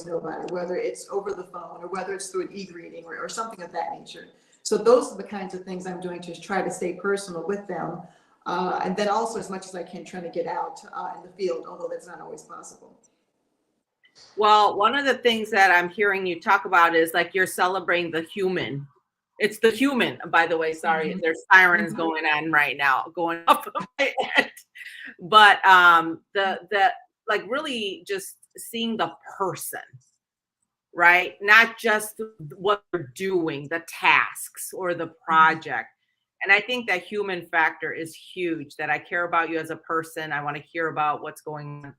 know about it, whether it's over the phone or whether it's through an e-greeting or something of that nature. So those are the kinds of things I'm doing to try to stay personal with them. And then also, as much as I can, trying to get out in the field, although that's not always possible. Well, one of the things that I'm hearing you talk about is like you're celebrating the human. It's the human, by the way. Sorry, mm-hmm. There's sirens going on right now, going up my head. But the like really just seeing the person. Right? Not just what they're doing, the tasks or the project. And I think that human factor is huge, that I care about you as a person. I want to hear about what's going on.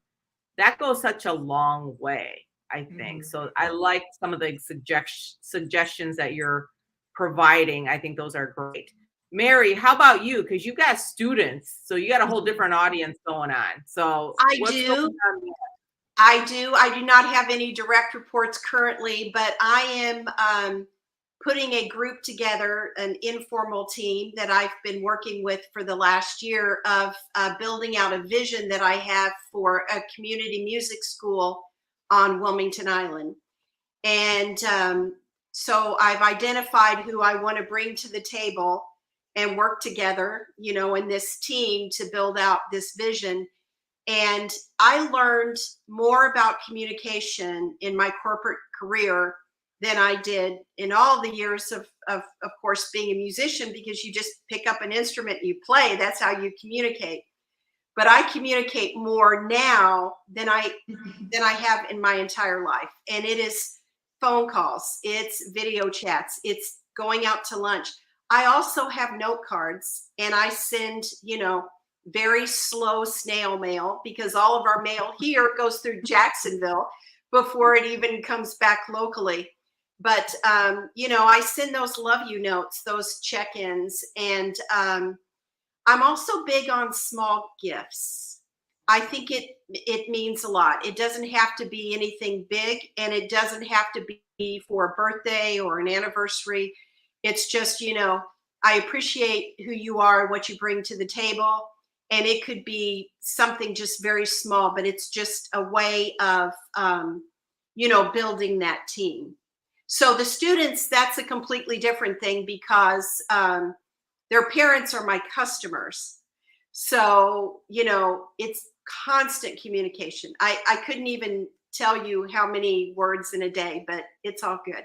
That goes such a long way, I think. So I like some of the suggestions that you're providing. I think those are great. Mary, how about you? Because you got students, so you got a whole different audience going on. So I do. I do not have any direct reports currently, but I am putting a group together, an informal team that I've been working with for the last year of building out a vision that I have for a community music school on Wilmington Island. And so I've identified who I want to bring to the table and work together, in this team to build out this vision. And I learned more about communication in my corporate career than I did in all the years of course, being a musician, because you just pick up an instrument and you play. That's how you communicate. But I communicate more now than I have in my entire life. And it is phone calls, it's video chats, it's going out to lunch. I also have note cards, and I send, very slow snail mail, because all of our mail here goes through Jacksonville before it even comes back locally. But, I send those love you notes, those check-ins. And I'm also big on small gifts. I think it means a lot. It doesn't have to be anything big, and it doesn't have to be for a birthday or an anniversary. It's just, I appreciate who you are, what you bring to the table. And it could be something just very small, but it's just a way of, building that team. So the students, that's a completely different thing, because their parents are my customers. So, it's constant communication. I couldn't even tell you how many words in a day, but it's all good.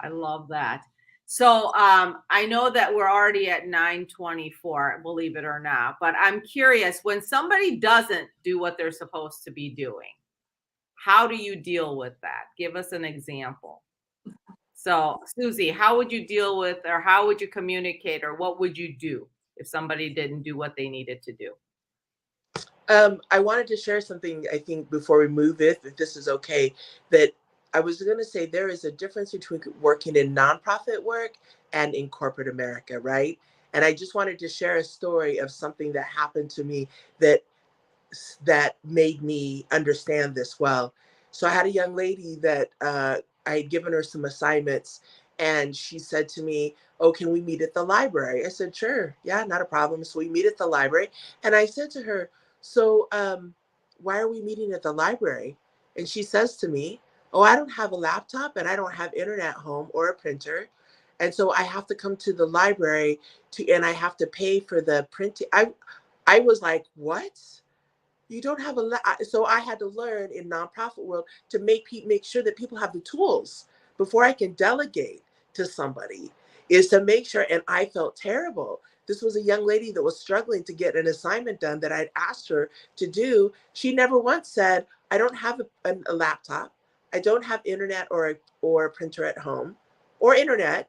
I love that. So I know that we're already at 9:24, believe it or not, but I'm curious, when somebody doesn't do what they're supposed to be doing, how do you deal with that? Give us an example. So Susie, how would you deal with, or how would you communicate, or what would you do if somebody didn't do what they needed to do? I wanted to share something, I think, before we move it, if this is okay, that I was going to say there is a difference between working in nonprofit work and in corporate America, right? And I just wanted to share a story of something that happened to me that made me understand this well. So I had a young lady that I had given her some assignments, and she said to me, "Oh, can we meet at the library?" I said, "Sure, yeah, not a problem." So we meet at the library, and I said to her, "So why are we meeting at the library?" And she says to me, "Oh, I don't have a laptop and I don't have internet at home or a printer. And so I have to come to the library and I have to pay for the printing." I was like, "What? You don't have so I had to learn in nonprofit world to make sure that people have the tools before I can delegate to somebody, is to make sure." And I felt terrible. This was a young lady that was struggling to get an assignment done that I'd asked her to do. She never once said, "I don't have a laptop. I don't have internet or a printer at home or internet."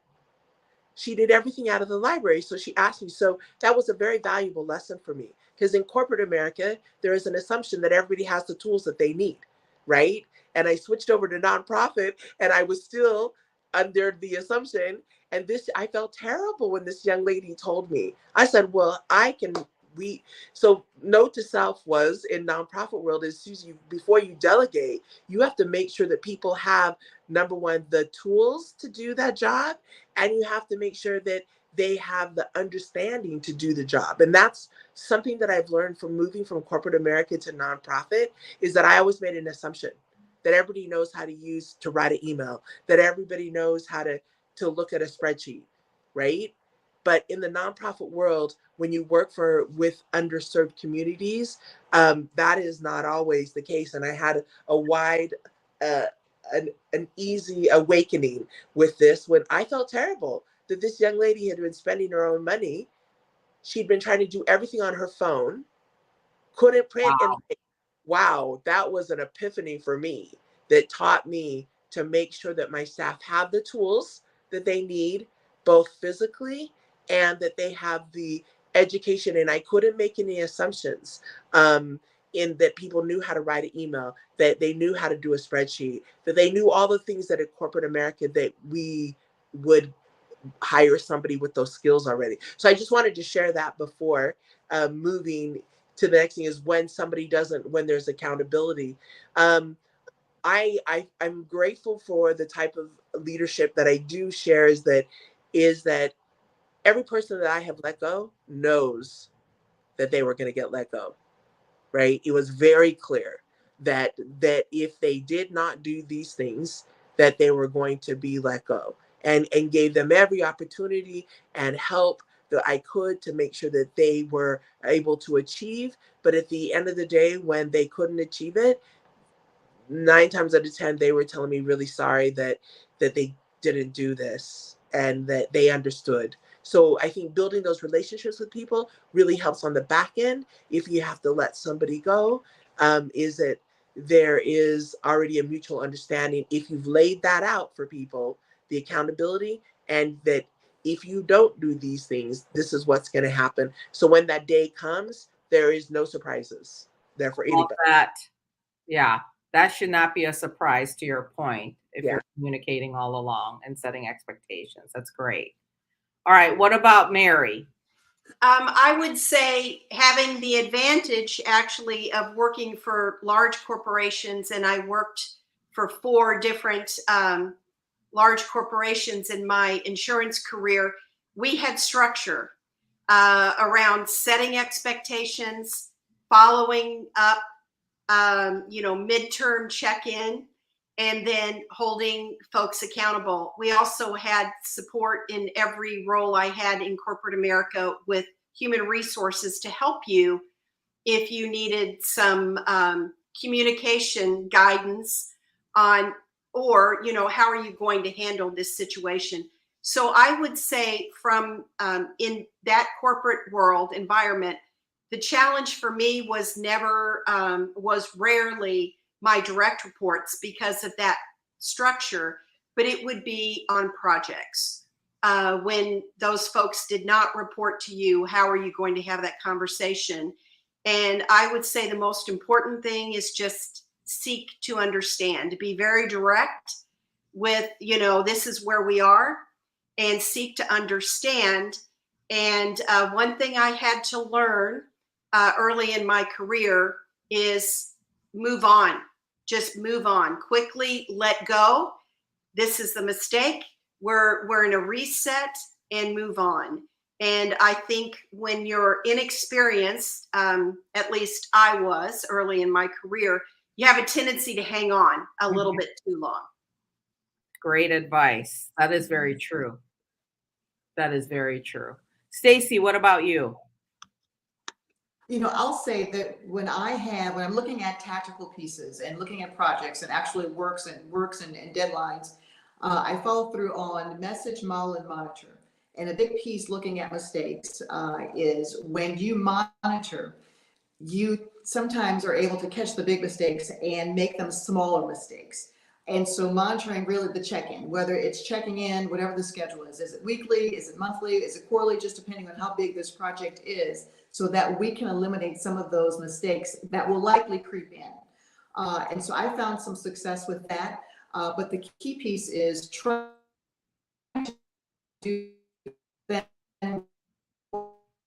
She did everything out of the library. So she asked me. So that was a very valuable lesson for me, because in corporate America, there is an assumption that everybody has the tools that they need, right? And I switched over to nonprofit, and I was still under the assumption. And I felt terrible when this young lady told me. I said, "Well, so note to self was, in nonprofit world, is, Susie, before you delegate, you have to make sure that people have, number one, the tools to do that job, and you have to make sure that they have the understanding to do the job." And that's something that I've learned from moving from corporate America to nonprofit, is that I always made an assumption that everybody knows how to write an email, that everybody knows how to look at a spreadsheet, right? But in the nonprofit world, when you work with underserved communities, that is not always the case. And I had a wide, an easy awakening with this when I felt terrible that this young lady had been spending her own money. She'd been trying to do everything on her phone, couldn't print. Wow. And wow, that was an epiphany for me that taught me to make sure that my staff have the tools that they need, both physically, and that they have the education. And I couldn't make any assumptions in that people knew how to write an email, that they knew how to do a spreadsheet, that they knew all the things that in corporate America that we would hire somebody with those skills already. So I just wanted to share that before moving to the next thing, is when there's accountability. I'm grateful for the type of leadership that I do share, is that every person that I have let go knows that they were going to get let go, right? It was very clear that if they did not do these things, that they were going to be let go, and gave them every opportunity and help that I could to make sure that they were able to achieve. But at the end of the day, when they couldn't achieve it, 9 times out of 10, they were telling me really sorry that they didn't do this, and that they understood. So I think building those relationships with people really helps on the back end. If you have to let somebody go, is that there is already a mutual understanding. If you've laid that out for people, the accountability, and that if you don't do these things, this is what's going to happen. So when that day comes, there is no surprises there for Love anybody. that. Yeah, that should not be a surprise, to your point, if Yeah. you're communicating all along and setting expectations. That's great. All right, what about Mary? I would say having the advantage actually of working for large corporations, and I worked for 4 different large corporations in my insurance career. We had structure around setting expectations, following up, midterm check-in, and then holding folks accountable. We also had support in every role I had in corporate America with human resources to help you if you needed some communication guidance on, or, how are you going to handle this situation? So I would say from in that corporate world environment, the challenge for me was rarely my direct reports because of that structure, but it would be on projects. When those folks did not report to you, how are you going to have that conversation? And I would say the most important thing is just seek to understand, to be very direct with, this is where we are, and seek to understand. And one thing I had to learn early in my career is move on. Just move on quickly, let go. This is the mistake. We're in a reset, and move on. And I think when you're inexperienced, at least I was early in my career, you have a tendency to hang on a little bit too long. Great advice. That is very true. That is very true. Stacy, what about you? I'll say that when I'm looking at tactical pieces and looking at projects and actually works and deadlines, I follow through on message, model, and monitor. And a big piece looking at mistakes is when you monitor, you sometimes are able to catch the big mistakes and make them smaller mistakes. And so monitoring really the check-in, whether it's checking in, whatever the schedule is it weekly, is it monthly, is it quarterly, just depending on how big this project is, so that we can eliminate some of those mistakes that will likely creep in. And so I found some success with that. But the key piece is trying to do that,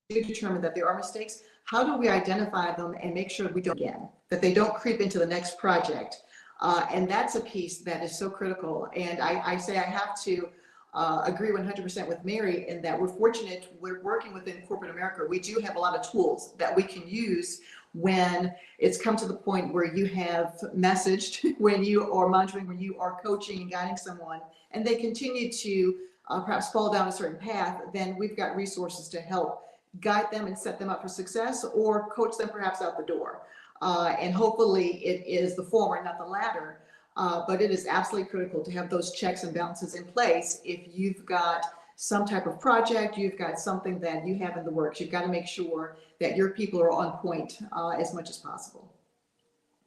determine that there are mistakes. How do we identify them and make sure we don't again, that they don't creep into the next project? And that's a piece that is so critical. And I say I have to agree 100% with Mary in that we're fortunate. We're working within corporate America. We do have a lot of tools that we can use when it's come to the point where you have messaged, when you are monitoring, when you are coaching and guiding someone, and they continue to perhaps fall down a certain path. Then we've got resources to help guide them and set them up for success, or coach them perhaps out the door. And hopefully it is the former, not the latter. But it is absolutely critical to have those checks and balances in place. If you've got some type of project, you've got something that you have in the works, you've got to make sure that your people are on point as much as possible.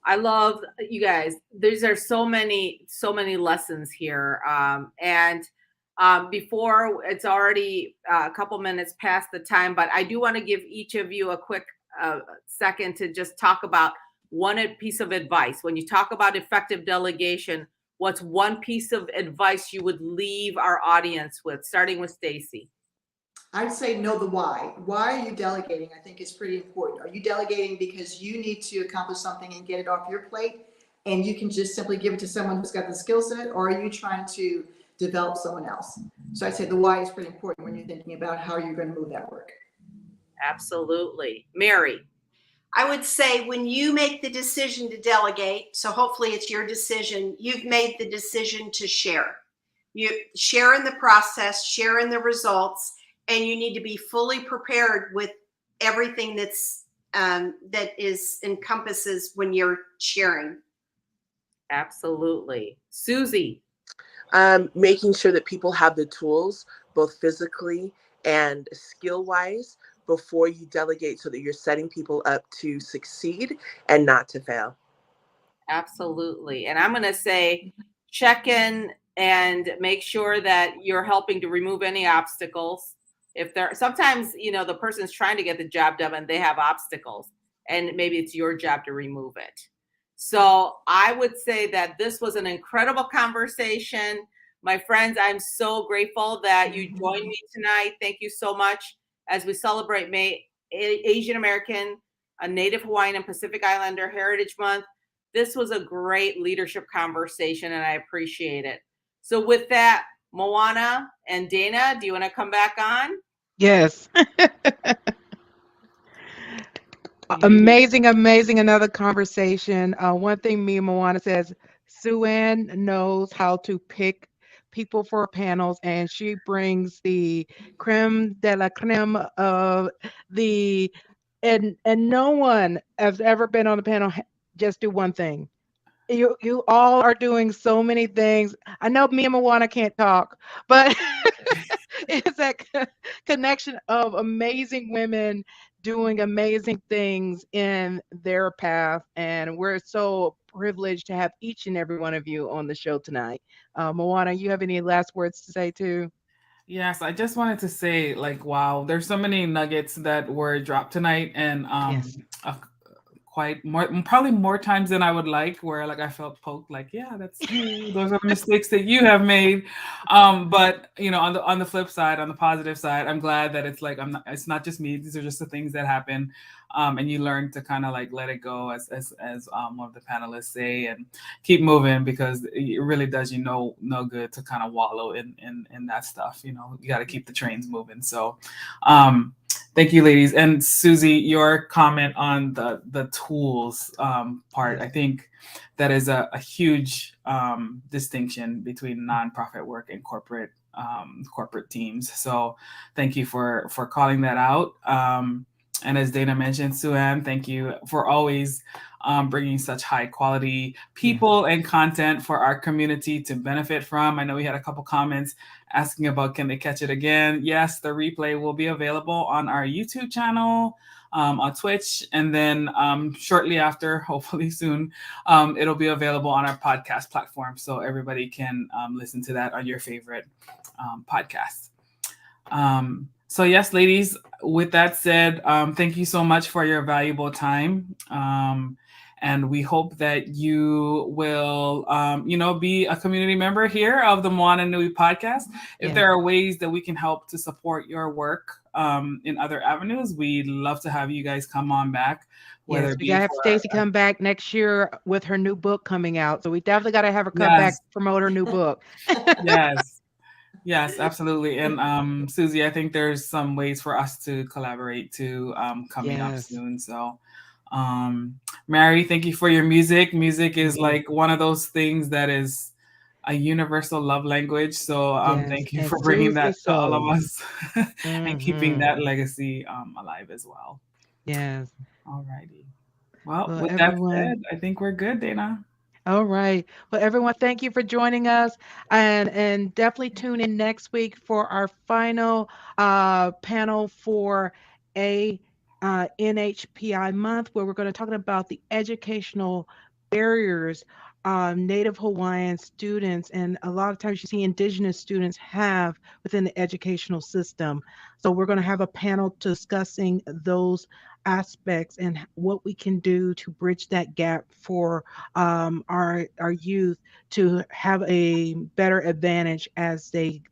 I love you guys. These are so many lessons here. Before it's already a couple minutes past the time, but I do want to give each of you a quick second to just talk about one piece of advice. When you talk about effective delegation, what's one piece of advice you would leave our audience with, starting with Stacy? I'd say know the why. Why are you delegating? I think is pretty important. Are you delegating because you need to accomplish something and get it off your plate, and you can just simply give it to someone who's got the skill set, or are you trying to develop someone else? So I'd say the why is pretty important when you're thinking about how you're going to move that work. Absolutely. Mary? I would say when you make the decision to delegate, so hopefully it's your decision, you've made the decision to share. You share in the process, share in the results, and you need to be fully prepared with everything that is encompasses when you're sharing. Absolutely. Susie? Making sure that people have the tools, both physically and skill-wise, before you delegate, so that you're setting people up to succeed and not to fail. Absolutely. And I'm going to say check in and make sure that you're helping to remove any obstacles. If there, sometimes, the person's trying to get the job done and they have obstacles, and maybe it's your job to remove it. So I would say that this was an incredible conversation. My friends, I'm so grateful that you joined me tonight. Thank you so much as we celebrate Asian American, Native Hawaiian, and Pacific Islander Heritage Month. This was a great leadership conversation, and I appreciate it. So with that, Moana and Dana, do you want to come back on? Yes. Amazing, another conversation. One thing me and Moana says, Sue-Ann knows how to pick people for panels, and she brings the creme de la creme of the, and no one has ever been on the panel just do one thing. You all are doing so many things. I know me and Moana can't talk, but it's that connection of amazing women doing amazing things in their path. And we're so privileged to have each and every one of you on the show tonight. Moana, you have any last words to say too? Yes, I just wanted to say, like, wow, there's so many nuggets that were dropped tonight, and Yes. probably more times than I would like, where like I felt poked, like, yeah, that's you. Those are the mistakes that you have made. But on the flip side, on the positive side, I'm glad that it's like it's not just me. These are just the things that happen. And you learn to kind of like let it go, as one of the panelists say, and keep moving, because it really does no good to kind of wallow in that stuff. You got to keep the trains moving. So thank you, ladies. And Susie, your comment on the tools part, I think that is a huge distinction between nonprofit work and corporate teams. So thank you for calling that out. And as Dana mentioned, Sue-Ann, thank you for always bringing such high quality people and content for our community to benefit from. I know we had a couple comments asking about, can they catch it again? Yes, the replay will be available on our YouTube channel, on Twitch, and then shortly after, hopefully soon, it'll be available on our podcast platform, so everybody can listen to that on your favorite podcast. So yes, ladies, with that said, thank you so much for your valuable time. And we hope that you will, be a community member here of the Moana Nui Podcast. If there are ways that we can help to support your work in other avenues, we'd love to have you guys come on back. Yes, we gotta have Stacy come back next year with her new book coming out. So we definitely gotta have her come back, promote her new book. Yes, absolutely. And Susie, I think there's some ways for us to collaborate too coming up soon. So Mary, thank you for your music. Music is like one of those things that is a universal love language. So thank you for bringing that to all of us and keeping that legacy alive as well. Yes. All righty. Well, with that said, I think we're good, Dana. All right. Well, everyone, thank you for joining us, and definitely tune in next week for our final panel for a NHPI month, where we're going to talk about the educational barriers Native Hawaiian students, and a lot of times you see Indigenous students have within the educational system. So we're going to have a panel discussing those aspects and what we can do to bridge that gap for our youth to have a better advantage as they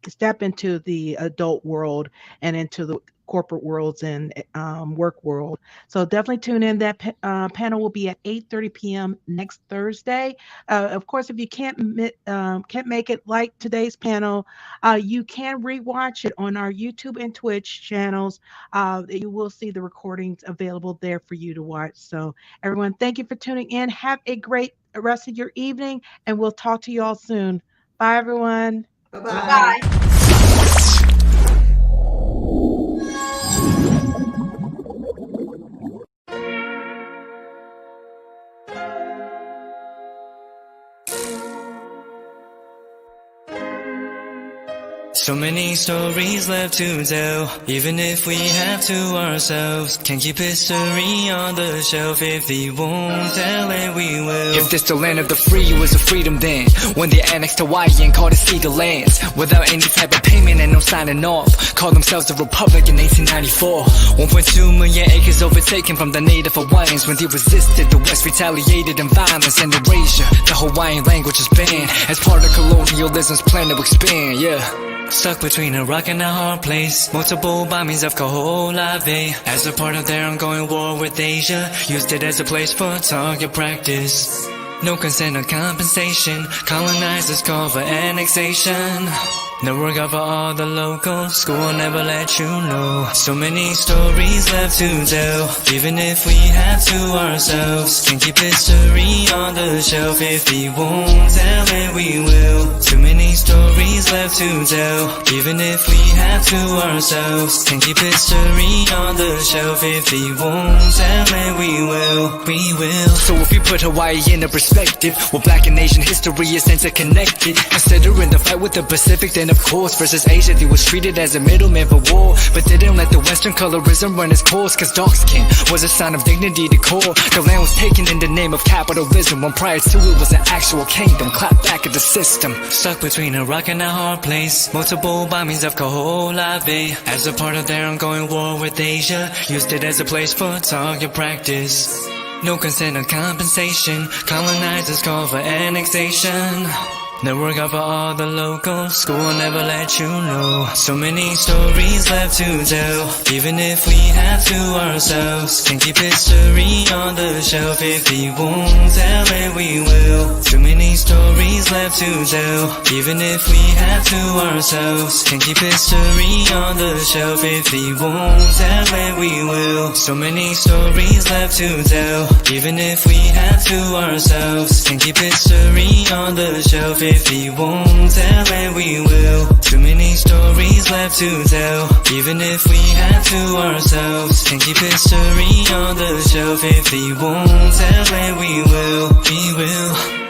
step into the adult world and into the corporate worlds and work world. So definitely tune in. That panel will be at 8:30 p.m. next Thursday. Of course, if you can't make it like today's panel, you can rewatch it on our YouTube and Twitch channels. You will see the recordings available there for you to watch. So everyone, thank you for tuning in. Have a great rest of your evening, and we'll talk to you all soon. Bye, everyone. Bye-bye. Bye. So many stories left to tell, even if we have to ourselves. Can't keep history on the shelf. If we won't tell it, we will. If this the land of the free, it was a freedom then, when they annexed Hawaii and called it Cedar Lands, without any type of payment and no signing off. Called themselves the Republic in 1894. 1.2 million acres overtaken from the native Hawaiians. When they resisted, the West retaliated in violence and erasure. The Hawaiian language is banned as part of colonialism's plan to expand, yeah. Stuck between a rock and a hard place. Multiple bombings of Kaho'olawe as a part of their ongoing war with Asia. Used it as a place for target practice. No consent or compensation. Colonizers call for annexation. No work out for all the locals. School will never let you know. So many stories left to tell, even if we have to ourselves. Can't keep history on the shelf. If we won't tell it, we will. Too many stories left to tell, even if we have to ourselves. Can't keep history on the shelf. If we won't tell it, we will. We will. So if you put Hawaii into perspective, well, Black and Asian history is interconnected. Considering the fight with the Pacific, then of course, versus Asia, they was treated as a middleman for war, but didn't let the Western colorism run its course, cause dark skin was a sign of dignity to core. The land was taken in the name of capitalism, when prior to it was an actual kingdom. Clap back at the system. Stuck between a rock and a hard place. Multiple bombings of Kaho'olawe as a part of their ongoing war with Asia. Used it as a place for target practice. No consent or compensation. Colonizers call for annexation. No work out for all the locals. School will never let you know. So many stories left to tell, even if we have to ourselves. Can't keep history on the shelf. If we won't tell it, we will. Too many stories left to tell, even if we have to ourselves. Can't keep history on the shelf. If we won't tell it, we will. So many stories left to tell, even if we have to ourselves. Can't keep history on the shelf. If we won't tell it, we will. Too many stories left to tell, even if we have to ourselves. Can't keep history on the shelf. If we won't tell it, we will. We will.